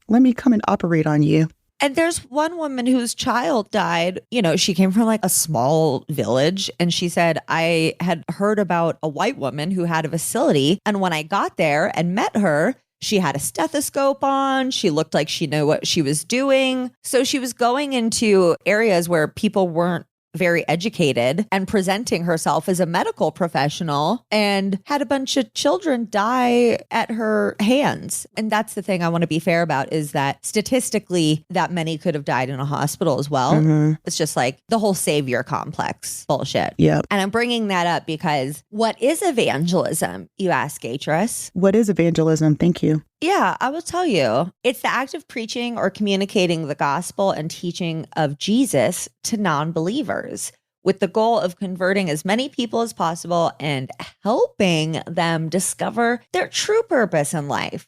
let me come and operate on you. And there's one woman whose child died. She came from a small village, and she said, I had heard about a white woman who had a facility. And when I got there and met her, she had a stethoscope on. She looked like she knew what she was doing. So she was going into areas where people weren't very educated and presenting herself as a medical professional, and had a bunch of children die at her hands. And that's the thing I want to be fair about, is that statistically that many could have died in a hospital as well. Mm-hmm. It's just the whole savior complex bullshit. Yeah. And I'm bringing that up because what is evangelism, you ask, Atris? What is evangelism? Thank you. Yeah, I will tell you. It's the act of preaching or communicating the gospel and teaching of Jesus to non-believers, with the goal of converting as many people as possible and helping them discover their true purpose in life,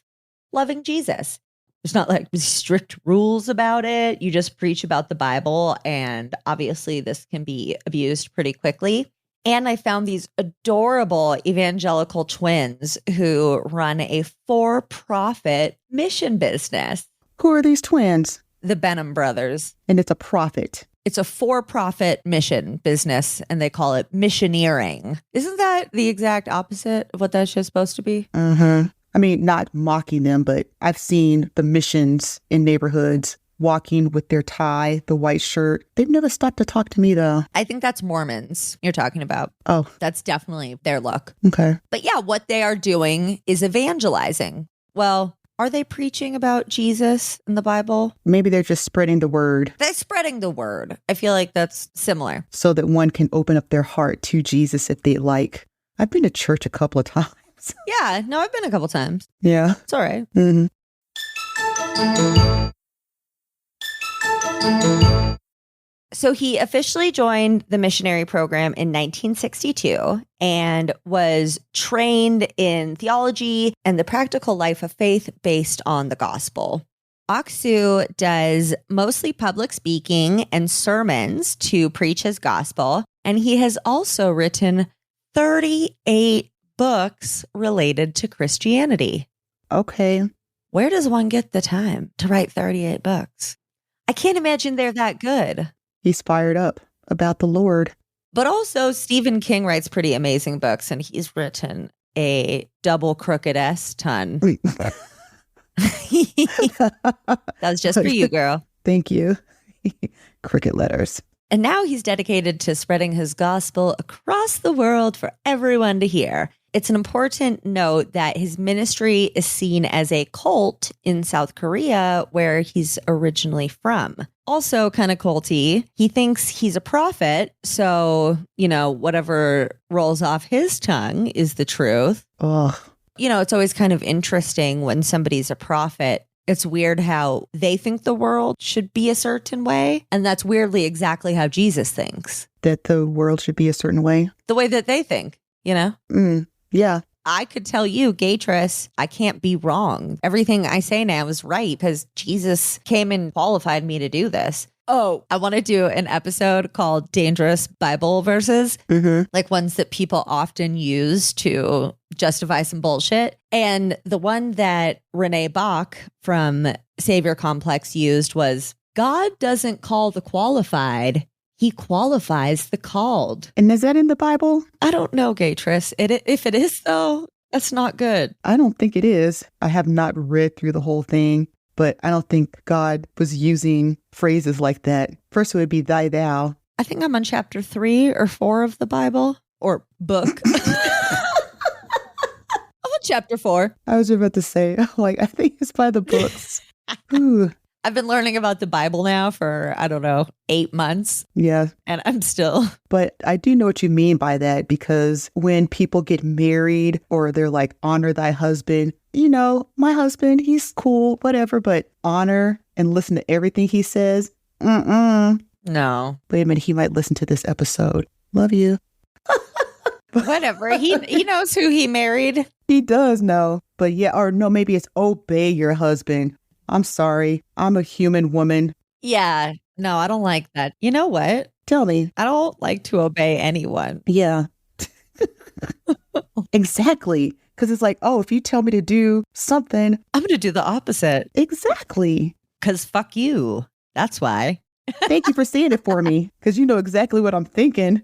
loving Jesus. There's not strict rules about it. You just preach about the Bible, and obviously this can be abused pretty quickly. And I found these adorable evangelical twins who run a for-profit mission business. Who are these twins? The Benham brothers. And it's a profit. It's a for-profit mission business, and they call it missioneering. Isn't that the exact opposite of what that show's supposed to be? Mm-hmm. I mean, not mocking them, but I've seen the missions in neighborhoods walking with their tie, the white shirt. They've never stopped to talk to me, though. I think that's Mormons you're talking about. Oh. That's definitely their look. Okay. But yeah, what they are doing is evangelizing. Well, are they preaching about Jesus in the Bible? Maybe they're just spreading the word. They're spreading the word. I feel like that's similar. So that one can open up their heart to Jesus if they like. I've been to church a couple of times. Yeah, no, I've been a couple times. Yeah. It's all right. Mm-hmm. So he officially joined the missionary program in 1962 and was trained in theology and the practical life of faith based on the gospel. Aksu does mostly public speaking and sermons to preach his gospel, and he has also written 38 books related to Christianity. Okay. Where does one get the time to write 38 books? I can't imagine they're that good. He's fired up about the Lord. But also, Stephen King writes pretty amazing books, and he's written a double crooked S ton. That was just for you, girl. Thank you. Cricket letters. And now he's dedicated to spreading his gospel across the world for everyone to hear. It's an important note that his ministry is seen as a cult in South Korea, where he's originally from. Also kind of culty. He thinks he's a prophet, so, whatever rolls off his tongue is the truth. Ugh. It's always kind of interesting when somebody's a prophet. It's weird how they think the world should be a certain way. And that's weirdly exactly how Jesus thinks. That the world should be a certain way. The way that they think, Yeah. I could tell you, Gatris, I can't be wrong. Everything I say now is right because Jesus came and qualified me to do this. Oh, I want to do an episode called Dangerous Bible Verses, like ones that people often use to justify some bullshit. And the one that Renee Bach from Savior Complex used was, God doesn't call the qualified. He qualifies the called. And is that in the Bible? I don't know, Gatris. If it is, though, that's not good. I don't think it is. I have not read through the whole thing, but I don't think God was using phrases like that. First, it would be thy, thou. I think I'm on chapter 3 or 4 of the Bible or book. I'm on chapter 4. I was about to say, I think it's by the books. Ooh. I've been learning about the Bible now for, 8 months. Yeah. And I'm still. But I do know what you mean by that, because when people get married or they're like, honor thy husband, my husband, he's cool, whatever, but honor and listen to everything he says. No. Wait a minute. He might listen to this episode. Love you. Whatever. He knows who he married. He does know. But yeah, or no, maybe it's obey your husband. I'm sorry. I'm a human woman. Yeah. No, I don't like that. You know what? Tell me. I don't like to obey anyone. Yeah. Exactly. Because it's like, if you tell me to do something, I'm going to do the opposite. Exactly. Because fuck you. That's why. Thank you for saying it for me. Because you know exactly what I'm thinking.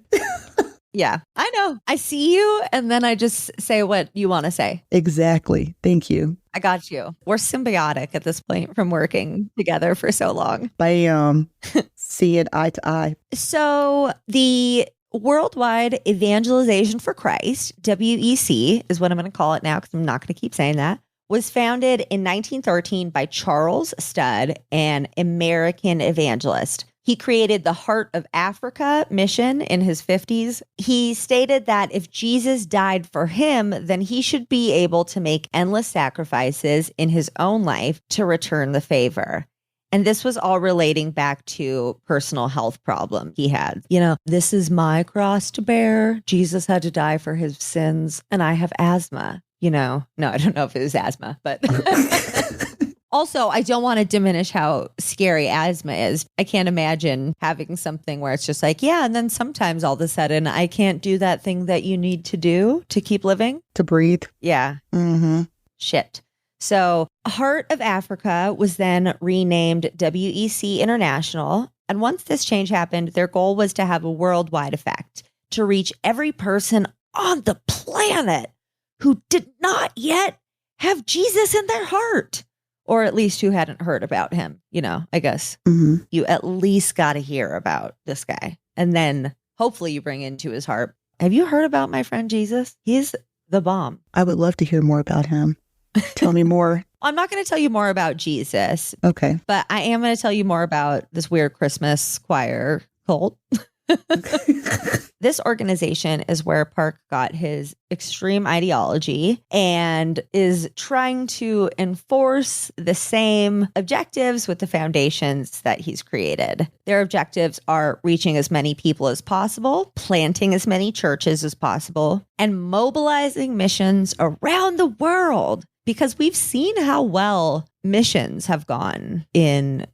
Yeah, I know. I see you, and then I just say what you want to say. Exactly. Thank you. I got you. We're symbiotic at this point from working together for so long. Bam. Seeing eye to eye. So the Worldwide Evangelization for Christ, WEC is what I'm going to call it now because I'm not going to keep saying that, was founded in 1913 by Charles Studd, an American evangelist. He created the Heart of Africa mission in his 50s. He stated that if Jesus died for him, then he should be able to make endless sacrifices in his own life to return the favor. And this was all relating back to personal health problem he had. This is my cross to bear. Jesus had to die for his sins, and I have asthma. No, I don't know if it was asthma, but... Also, I don't want to diminish how scary asthma is. I can't imagine having something where it's just like, yeah, and then sometimes all of a sudden I can't do that thing that you need to do to keep living. To breathe. Yeah. Shit. So Heart of Africa was then renamed WEC International. And once this change happened, their goal was to have a worldwide effect, to reach every person on the planet who did not yet have Jesus in their heart. Or at least who hadn't heard about him, I guess. You at least got to hear about this guy. And then hopefully you bring into his heart. Have you heard about my friend Jesus? He's the bomb. I would love to hear more about him. Tell me more. I'm not going to tell you more about Jesus. Okay. But I am going to tell you more about this weird Christmas choir cult. This organization is where Park got his extreme ideology and is trying to enforce the same objectives with the foundations that he's created. Their objectives are reaching as many people as possible, planting as many churches as possible, and mobilizing missions around the world. Because we've seen how well missions have gone in,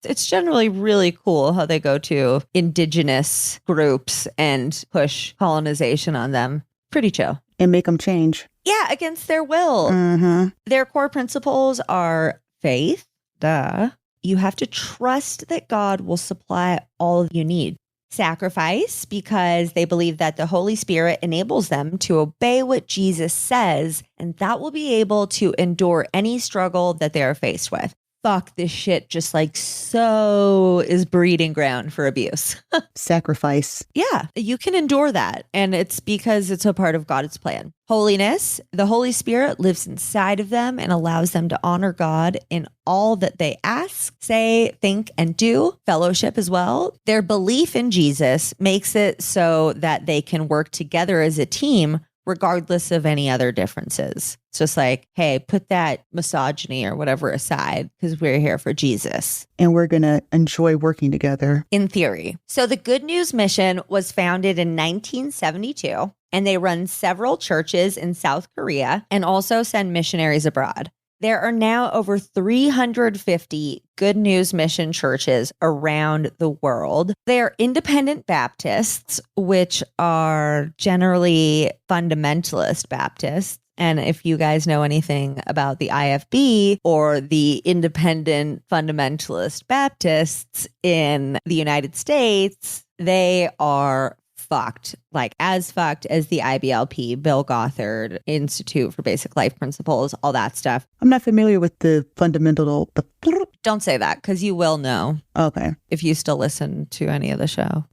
it's generally really cool how they go to indigenous groups and push colonization on them. Pretty chill. And make them change. Yeah, against their will. Their core principles are faith. Duh. You have to trust that God will supply all you need. Sacrifice, because they believe that the Holy Spirit enables them to obey what Jesus says, and that will be able to endure any struggle that they are faced with. Fuck, this shit just so is breeding ground for abuse. Sacrifice. Yeah, you can endure that. And it's because it's a part of God's plan. Holiness, the Holy Spirit lives inside of them and allows them to honor God in all that they ask, say, think, and do. Fellowship as well. Their belief in Jesus makes it so that they can work together as a team regardless of any other differences. It's just like, hey, put that misogyny or whatever aside because we're here for Jesus. And we're going to enjoy working together. In theory. So the Good News Mission was founded in 1972, and they run several churches in South Korea and also send missionaries abroad. There are now over 350 Good News Mission churches around the world. They are independent Baptists, which are generally fundamentalist Baptists. And if you guys know anything about the IFB or the independent fundamentalist Baptists in the United States, they are fucked, like as fucked as the IBLP, Bill Gothard Institute for Basic Life Principles, all that stuff. I'm not familiar with the fundamental. Don't say that because you will know. Okay. If you still listen to any of the show.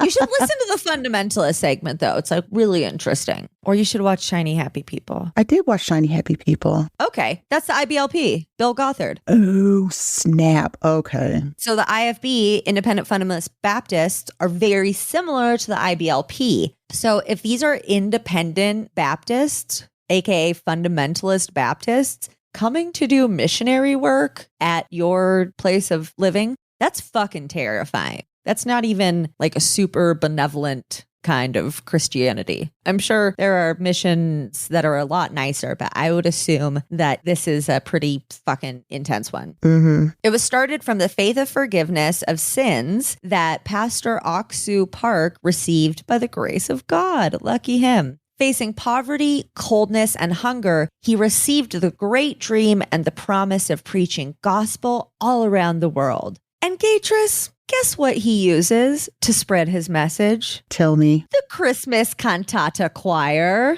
You should listen to the fundamentalist segment, though. It's like really interesting. Or you should watch Shiny Happy People. I did watch Shiny Happy People. Okay. That's the IBLP, Bill Gothard. Oh, snap. Okay. So the IFB, Independent Fundamentalist Baptists, are very similar to the IBLP. So if these are independent Baptists, aka fundamentalist Baptists, coming to do missionary work at your place of living, that's fucking terrifying. That's not even like a super benevolent kind of Christianity. I'm sure there are missions that are a lot nicer, but I would assume that this is a pretty fucking intense one. Mm-hmm. It was started from the faith of forgiveness of sins that Pastor Oksu Park received by the grace of God. Lucky him. Facing poverty, coldness, and hunger, he received the great dream and the promise of preaching gospel all around the world. And Gatris, guess what he uses to spread his message? Tell me. The Christmas Cantata choir.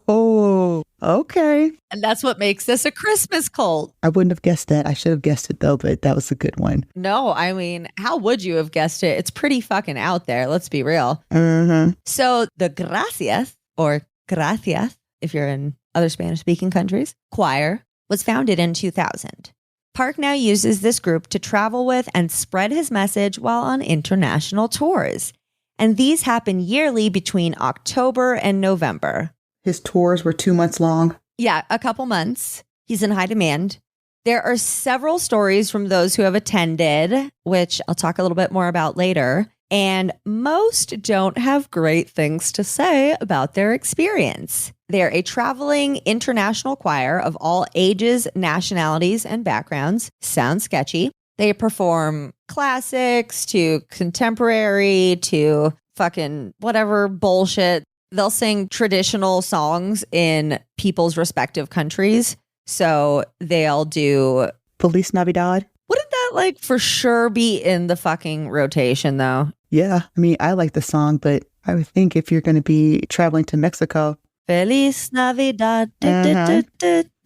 Oh, okay. And that's what makes this a Christmas cult. I wouldn't have guessed that. I should have guessed it, though, but that was a good one. No, I mean, how would you have guessed it? It's pretty fucking out there. Let's be real. Mm-hmm. So the Gracias, or Gracias, if you're in other Spanish-speaking countries, choir was founded in 2000. Park now uses this group to travel with and spread his message while on international tours. And these happen yearly between October and November. His tours were 2 months long? Yeah, a couple months. He's in high demand. There are several stories from those who have attended, which I'll talk a little bit more about later. And most don't have great things to say about their experience. They're a traveling international choir of all ages, nationalities, and backgrounds. Sounds sketchy. They perform classics to contemporary to fucking whatever bullshit. They'll sing traditional songs in people's respective countries. So they'll do Feliz Navidad. Wouldn't that like for sure be in the fucking rotation though? Yeah. I mean, I like the song, but I would think if you're going to be traveling to Mexico. Feliz Navidad. Feliz Navidad.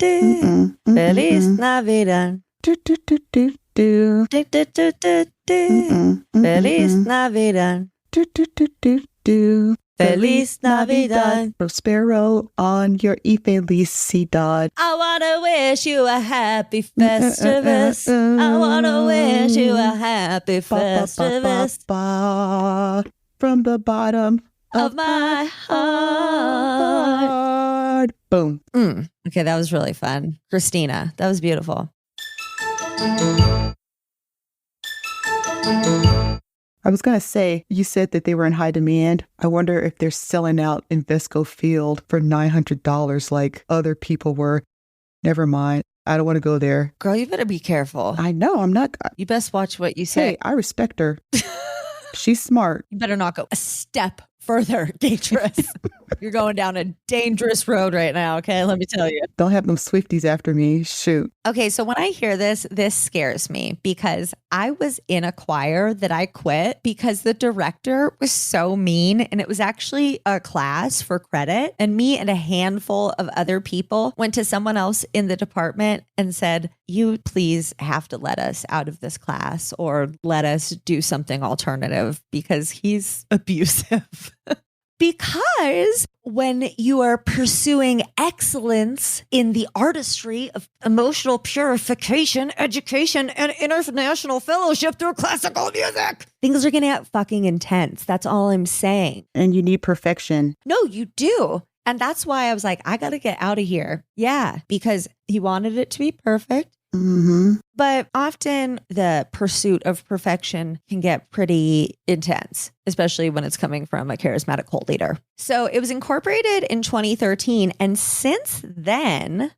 Feliz Navidad. Feliz Navidad. Prospero on your felicidad. I want to wish you a happy Festivus. I want to wish you a happy Festivus. From the bottom of my heart. Boom. Okay, that was really fun. Christina, that was beautiful. I was going to say, you said that they were in high demand. I wonder if they're selling out Invesco Field for $900 like other people were. Never mind. I don't want to go there. Girl, you better be careful. I know. I'm not. You best watch what you say. Hey, I respect her. She's smart. You better not go a step further, Gatris. You're going down a dangerous road right now, okay? Let me tell you. Don't have them Swifties after me. Shoot. Okay, so when I hear this scares me because I was in a choir that I quit because the director was so mean, and it was actually a class for credit, and me and a handful of other people went to someone else in the department and said, you please have to let us out of this class or let us do something alternative because he's abusive. Because when you are pursuing excellence in the artistry of emotional purification, education, and international fellowship through classical music, things are going to get fucking intense. That's all I'm saying. And you need perfection. No, you do. And that's why I was like, I got to get out of here. Yeah, because he wanted it to be perfect. Mm-hmm. But often the pursuit of perfection can get pretty intense, especially when it's coming from a charismatic cult leader. So it was incorporated in 2013. And since then,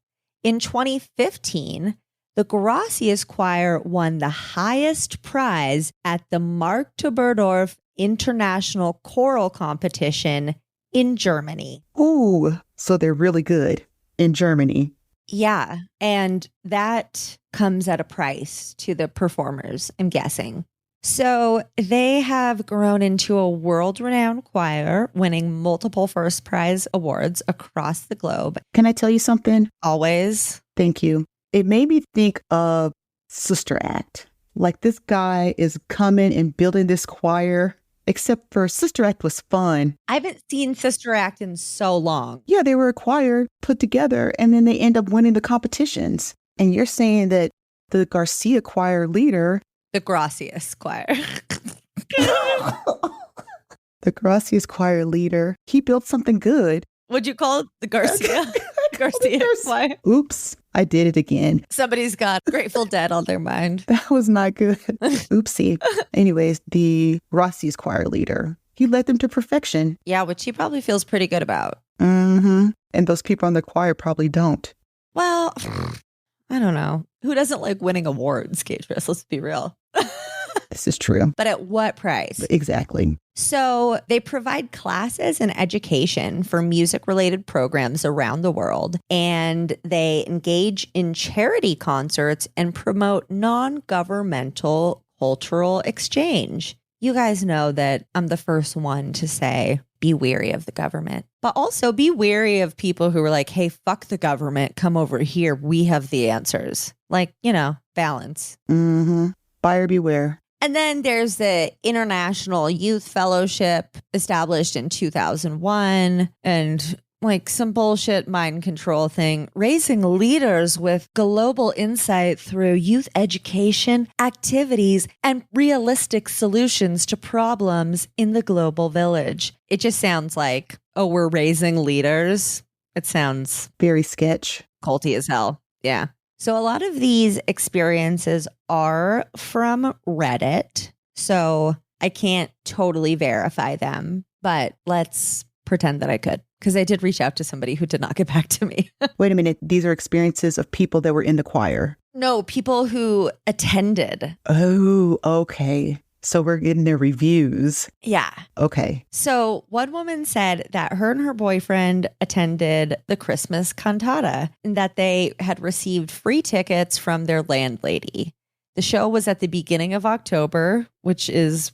in 2015, the Gracias Choir won the highest prize at the Marktoberdorf International Choral Competition in Germany. Ooh, so they're really good in Germany. Yeah. And that comes at a price to the performers, I'm guessing. So they have grown into a world-renowned choir, winning multiple first prize awards across the globe. Can I tell you something? Always. Thank you. It made me think of Sister Act. Like this guy is coming and building this choir. Except for Sister Act was fun. I haven't seen Sister Act in so long. Yeah, they were a choir put together and then they end up winning the competitions. And you're saying that the Garcia choir leader... The Gracias choir. The Gracias choir leader, he built something good. Would you call it the Garcia? Garcia choir? Oops, I did it again. Somebody's got Grateful Dead on their mind. That was not good. Oopsie. Anyways, the Gracias choir leader, he led them to perfection. Yeah, which he probably feels pretty good about. Mm-hmm. And those people on the choir probably don't. Well, I don't know. Who doesn't like winning awards, Catrice? Let's be real. This is true. But at what price? Exactly. So they provide classes and education for music-related programs around the world, and they engage in charity concerts and promote non-governmental cultural exchange. You guys know that I'm the first one to say, be wary of the government, but also be wary of people who are like, hey, fuck the government. Come over here. We have the answers. Like, balance. Mm-hmm. Buyer beware. And then there's the International Youth Fellowship established in 2001 and like some bullshit mind control thing, raising leaders with global insight through youth education, activities, and realistic solutions to problems in the global village. It just sounds like, oh, we're raising leaders. It sounds very sketch. Culty as hell. Yeah. So a lot of these experiences are from Reddit, so I can't totally verify them, but let's pretend that I could, because I did reach out to somebody who did not get back to me. Wait a minute. These are experiences of people that were in the choir. No, people who attended. Oh, okay. So we're getting their reviews. Yeah. Okay. So one woman said that her and her boyfriend attended the Christmas Cantata and that they had received free tickets from their landlady. The show was at the beginning of October, which is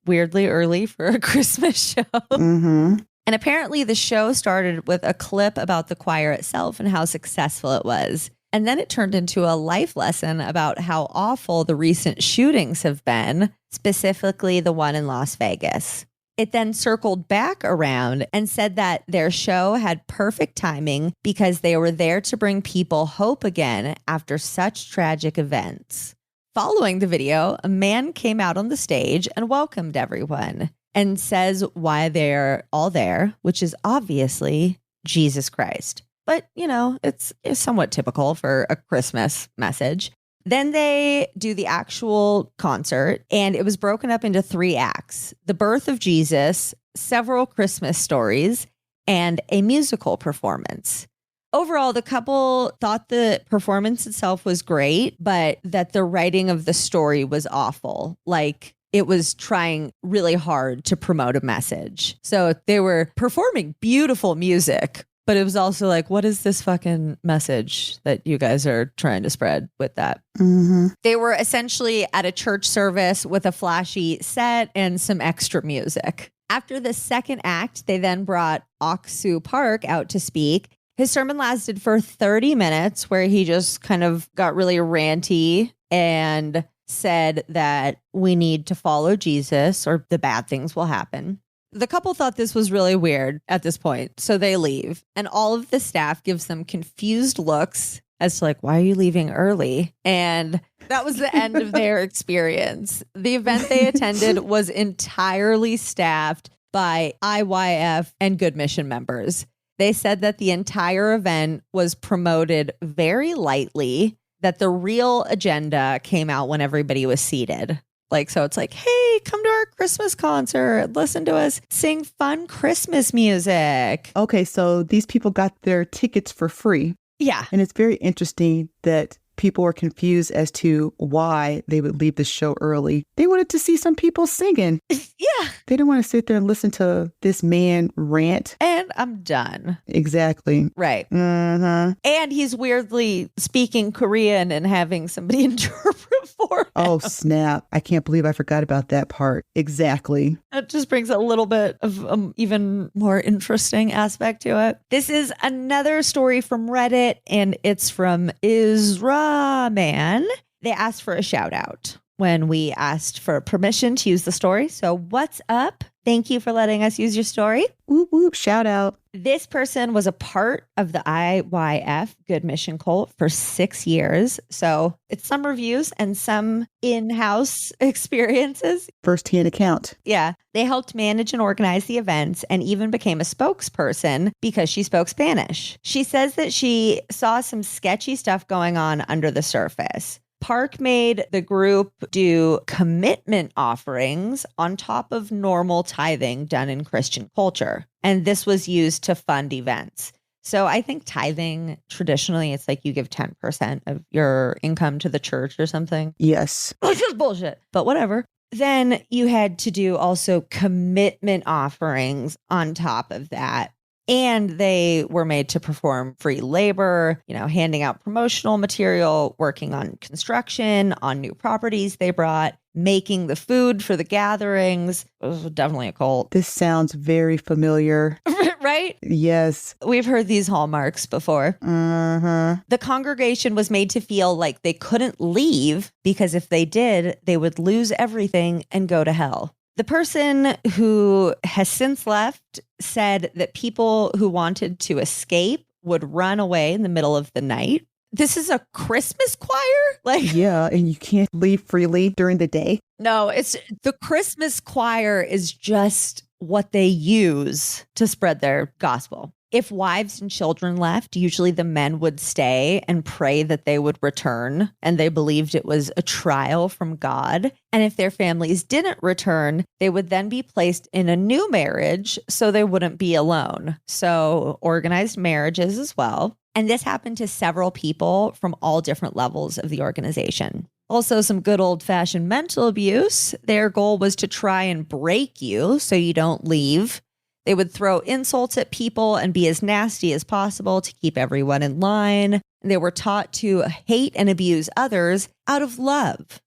weirdly early for a Christmas show. Mm-hmm. And apparently the show started with a clip about the choir itself and how successful it was. And then it turned into a life lesson about how awful the recent shootings have been, specifically the one in Las Vegas. It then circled back around and said that their show had perfect timing because they were there to bring people hope again after such tragic events. Following the video, a man came out on the stage and welcomed everyone and says why they're all there, which is obviously Jesus Christ. But, it's somewhat typical for a Christmas message. Then they do the actual concert, and it was broken up into 3 acts: the birth of Jesus, several Christmas stories, and a musical performance. Overall, the couple thought the performance itself was great, but that the writing of the story was awful. Like, it was trying really hard to promote a message. So they were performing beautiful music, but it was also like, what is this fucking message that you guys are trying to spread with that? Mm-hmm. They were essentially at a church service with a flashy set and some extra music. After the second act, they then brought Oksu Park out to speak. His sermon lasted for 30 minutes, where he just kind of got really ranty and said that we need to follow Jesus or the bad things will happen. The couple thought this was really weird at this point, so they leave. And all of the staff gives them confused looks as to like, why are you leaving early? And that was the end of their experience. The event they attended was entirely staffed by IYF and Good Mission members. They said that the entire event was promoted very lightly, that the real agenda came out when everybody was seated. Like, so it's like, hey, come to our Christmas concert. Listen to us sing fun Christmas music. Okay, so these people got their tickets for free. Yeah. And it's very interesting that people were confused as to why they would leave the show early. They wanted to see some people singing. Yeah. They didn't want to sit there and listen to this man rant. And I'm done. Exactly. Right. Mm-hmm. And he's weirdly speaking Korean and having somebody interpret for him. Oh, snap. I can't believe I forgot about that part. Exactly. That just brings a little bit of even more interesting aspect to it. This is another story from Reddit, and it's from Isra Man. They asked for a shout out when we asked for permission to use the story. So what's up? Thank you for letting us use your story. Whoop, whoop, shout out. This person was a part of the IYF Good Mission cult for 6 years. So it's some reviews and some in-house experiences. First-hand account. Yeah. They helped manage and organize the events and even became a spokesperson because she spoke Spanish. She says that she saw some sketchy stuff going on under the surface. Park made the group do commitment offerings on top of normal tithing done in Christian culture. And this was used to fund events. So I think tithing, traditionally, it's like you give 10% of your income to the church or something. Yes. Which is bullshit, but whatever. Then you had to do also commitment offerings on top of that. And they were made to perform free labor, handing out promotional material, working on construction, on new properties they brought, making the food for the gatherings. It was definitely a cult. This sounds very familiar. Right? Yes. We've heard these hallmarks before. Uh-huh. The congregation was made to feel like they couldn't leave because if they did, they would lose everything and go to hell. The person who has since left said that people who wanted to escape would run away in the middle of the night. This is a Christmas choir? Yeah, and you can't leave freely during the day. No, it's the Christmas choir is just what they use to spread their gospel. If wives and children left, usually the men would stay and pray that they would return, and they believed it was a trial from God. And if their families didn't return, they would then be placed in a new marriage so they wouldn't be alone. So organized marriages as well. And this happened to several people from all different levels of the organization. Also, some good old-fashioned mental abuse. Their goal was to try and break you so you don't leave. They would throw insults at people and be as nasty as possible to keep everyone in line. They were taught to hate and abuse others out of love,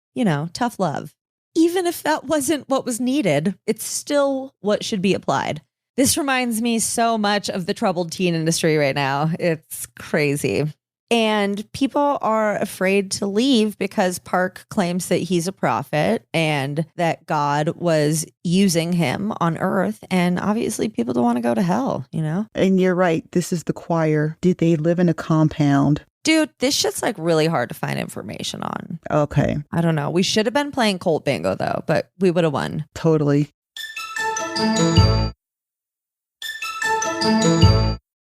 tough love. Even if that wasn't what was needed, it's still what should be applied. This reminds me so much of the troubled teen industry right now. It's crazy. And people are afraid to leave because Park claims that he's a prophet and that God was using him on earth. And obviously people don't want to go to hell, And you're right. This is the choir. Did they live in a compound? Dude, this shit's really hard to find information on. Okay. I don't know. We should have been playing Cult Bingo though, but we would have won. Totally.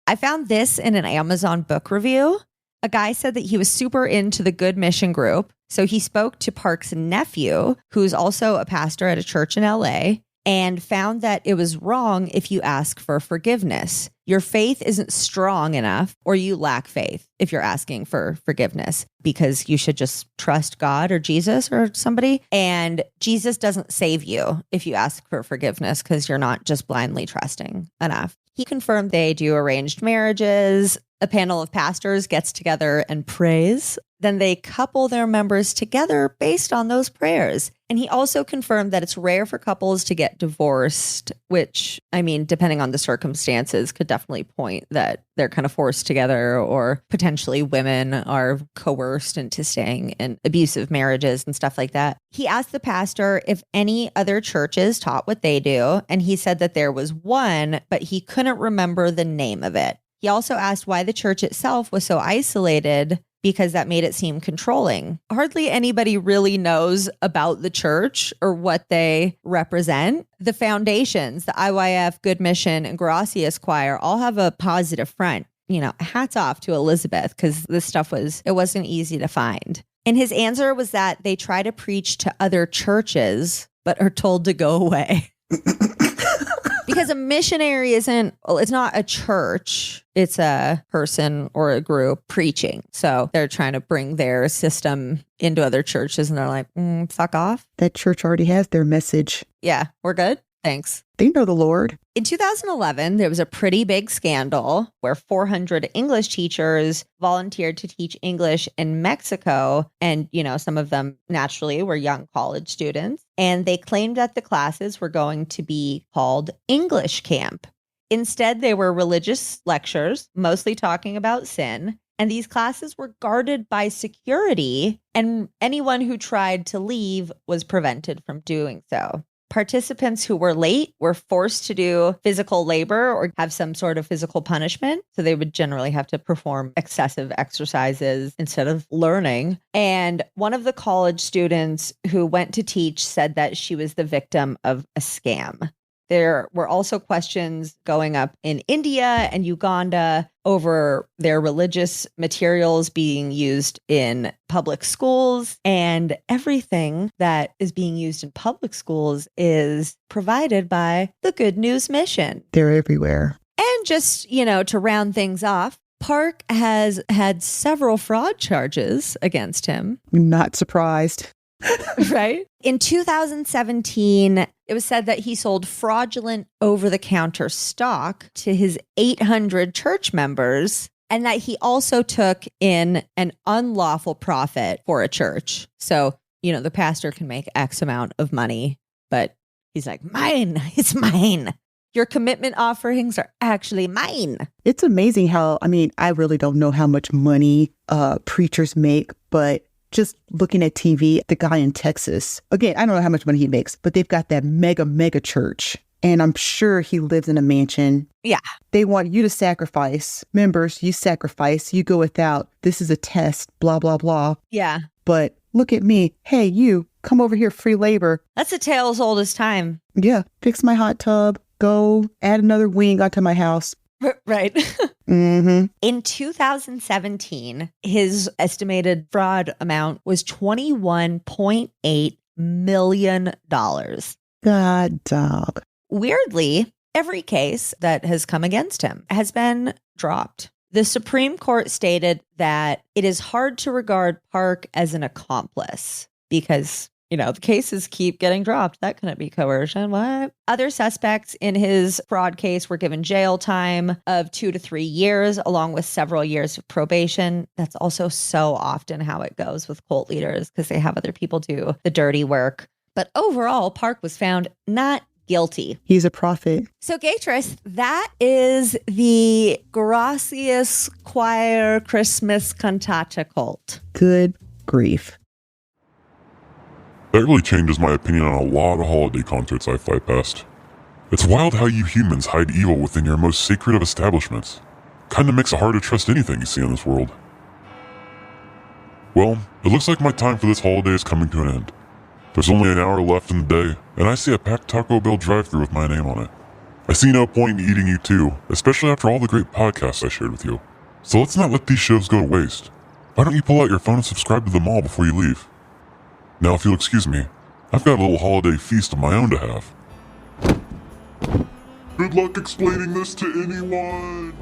I found this in an Amazon book review. A guy said that he was super into the Good Mission group. So he spoke to Park's nephew, who's also a pastor at a church in LA, and found that it was wrong if you ask for forgiveness. Your faith isn't strong enough, or you lack faith if you're asking for forgiveness, because you should just trust God or Jesus or somebody. And Jesus doesn't save you if you ask for forgiveness because you're not just blindly trusting enough. He confirmed they do arranged marriages. A panel of pastors gets together and prays. Then they couple their members together based on those prayers. And he also confirmed that it's rare for couples to get divorced, which, I mean, depending on the circumstances, could definitely point that they're kind of forced together, or potentially women are coerced into staying in abusive marriages and stuff like that. He asked the pastor if any other churches taught what they do, and he said that there was one, but he couldn't remember the name of it. He also asked why the church itself was so isolated, because that made it seem controlling. Hardly anybody really knows about the church or what they represent. The foundations, the IYF, Good Mission, and Gracias choir all have a positive front. You know, hats off to Elizabeth, because this stuff wasn't easy to find. And his answer was that they try to preach to other churches, but are told to go away. Because a missionary it's not a church, it's a person or a group preaching. So they're trying to bring their system into other churches, and they're like, fuck off. That church already has their message. Yeah, we're good. Thanks. They know the Lord. In 2011, there was a pretty big scandal where 400 English teachers volunteered to teach English in Mexico. And, you know, some of them naturally were young college students. And they claimed that the classes were going to be called English Camp. Instead, they were religious lectures, mostly talking about sin. And these classes were guarded by security, and anyone who tried to leave was prevented from doing so. Participants who were late were forced to do physical labor or have some sort of physical punishment. So they would generally have to perform excessive exercises instead of learning. And one of the college students who went to teach said that she was the victim of a scam. There were also questions going up in India and Uganda over their religious materials being used in public schools, and everything that is being used in public schools is provided by the Good News Mission. They're everywhere. And just, you know, to round things off, Park has had several fraud charges against him. Not surprised. Right? In 2017, it was said that he sold fraudulent over-the-counter stock to his 800 church members, and that he also took in an unlawful profit for a church. So, you know, the pastor can make X amount of money, but he's like, mine, it's mine. Your commitment offerings are actually mine. It's amazing how, I mean, I really don't know how much money preachers make, but just looking at TV, the guy in Texas, again, I don't know how much money he makes, but they've got that mega church. And I'm sure he lives in a mansion. Yeah. They want you to sacrifice. Members, you sacrifice. You go without. This is a test, blah, blah, blah. Yeah. But look at me. Hey, you, come over here, free labor. That's a tale as old as time. Yeah. Fix my hot tub. Go add another wing onto my house. Right. Mm-hmm. In 2017, his estimated fraud amount was $21.8 million. God dog. Weirdly, every case that has come against him has been dropped. The Supreme Court stated that it is hard to regard Park as an accomplice because, you know, the cases keep getting dropped. That couldn't be coercion. What? Other suspects in his fraud case were given jail time of 2 to 3 years, along with several years of probation. That's also so often how it goes with cult leaders because they have other people do the dirty work. But overall, Park was found not guilty. He's a prophet. So, Gatris, that is the Gracias Choir Christmas Cantata cult. Good grief. That really changes my opinion on a lot of holiday concerts I fly past. It's wild how you humans hide evil within your most sacred of establishments. Kinda makes it hard to trust anything you see in this world. Well, it looks like my time for this holiday is coming to an end. There's only an hour left in the day, and I see a packed Taco Bell drive-thru with my name on it. I see no point in eating you too, especially after all the great podcasts I shared with you. So let's not let these shows go to waste. Why don't you pull out your phone and subscribe to them all before you leave? Now, if you'll excuse me, I've got a little holiday feast of my own to have. Good luck explaining this to anyone!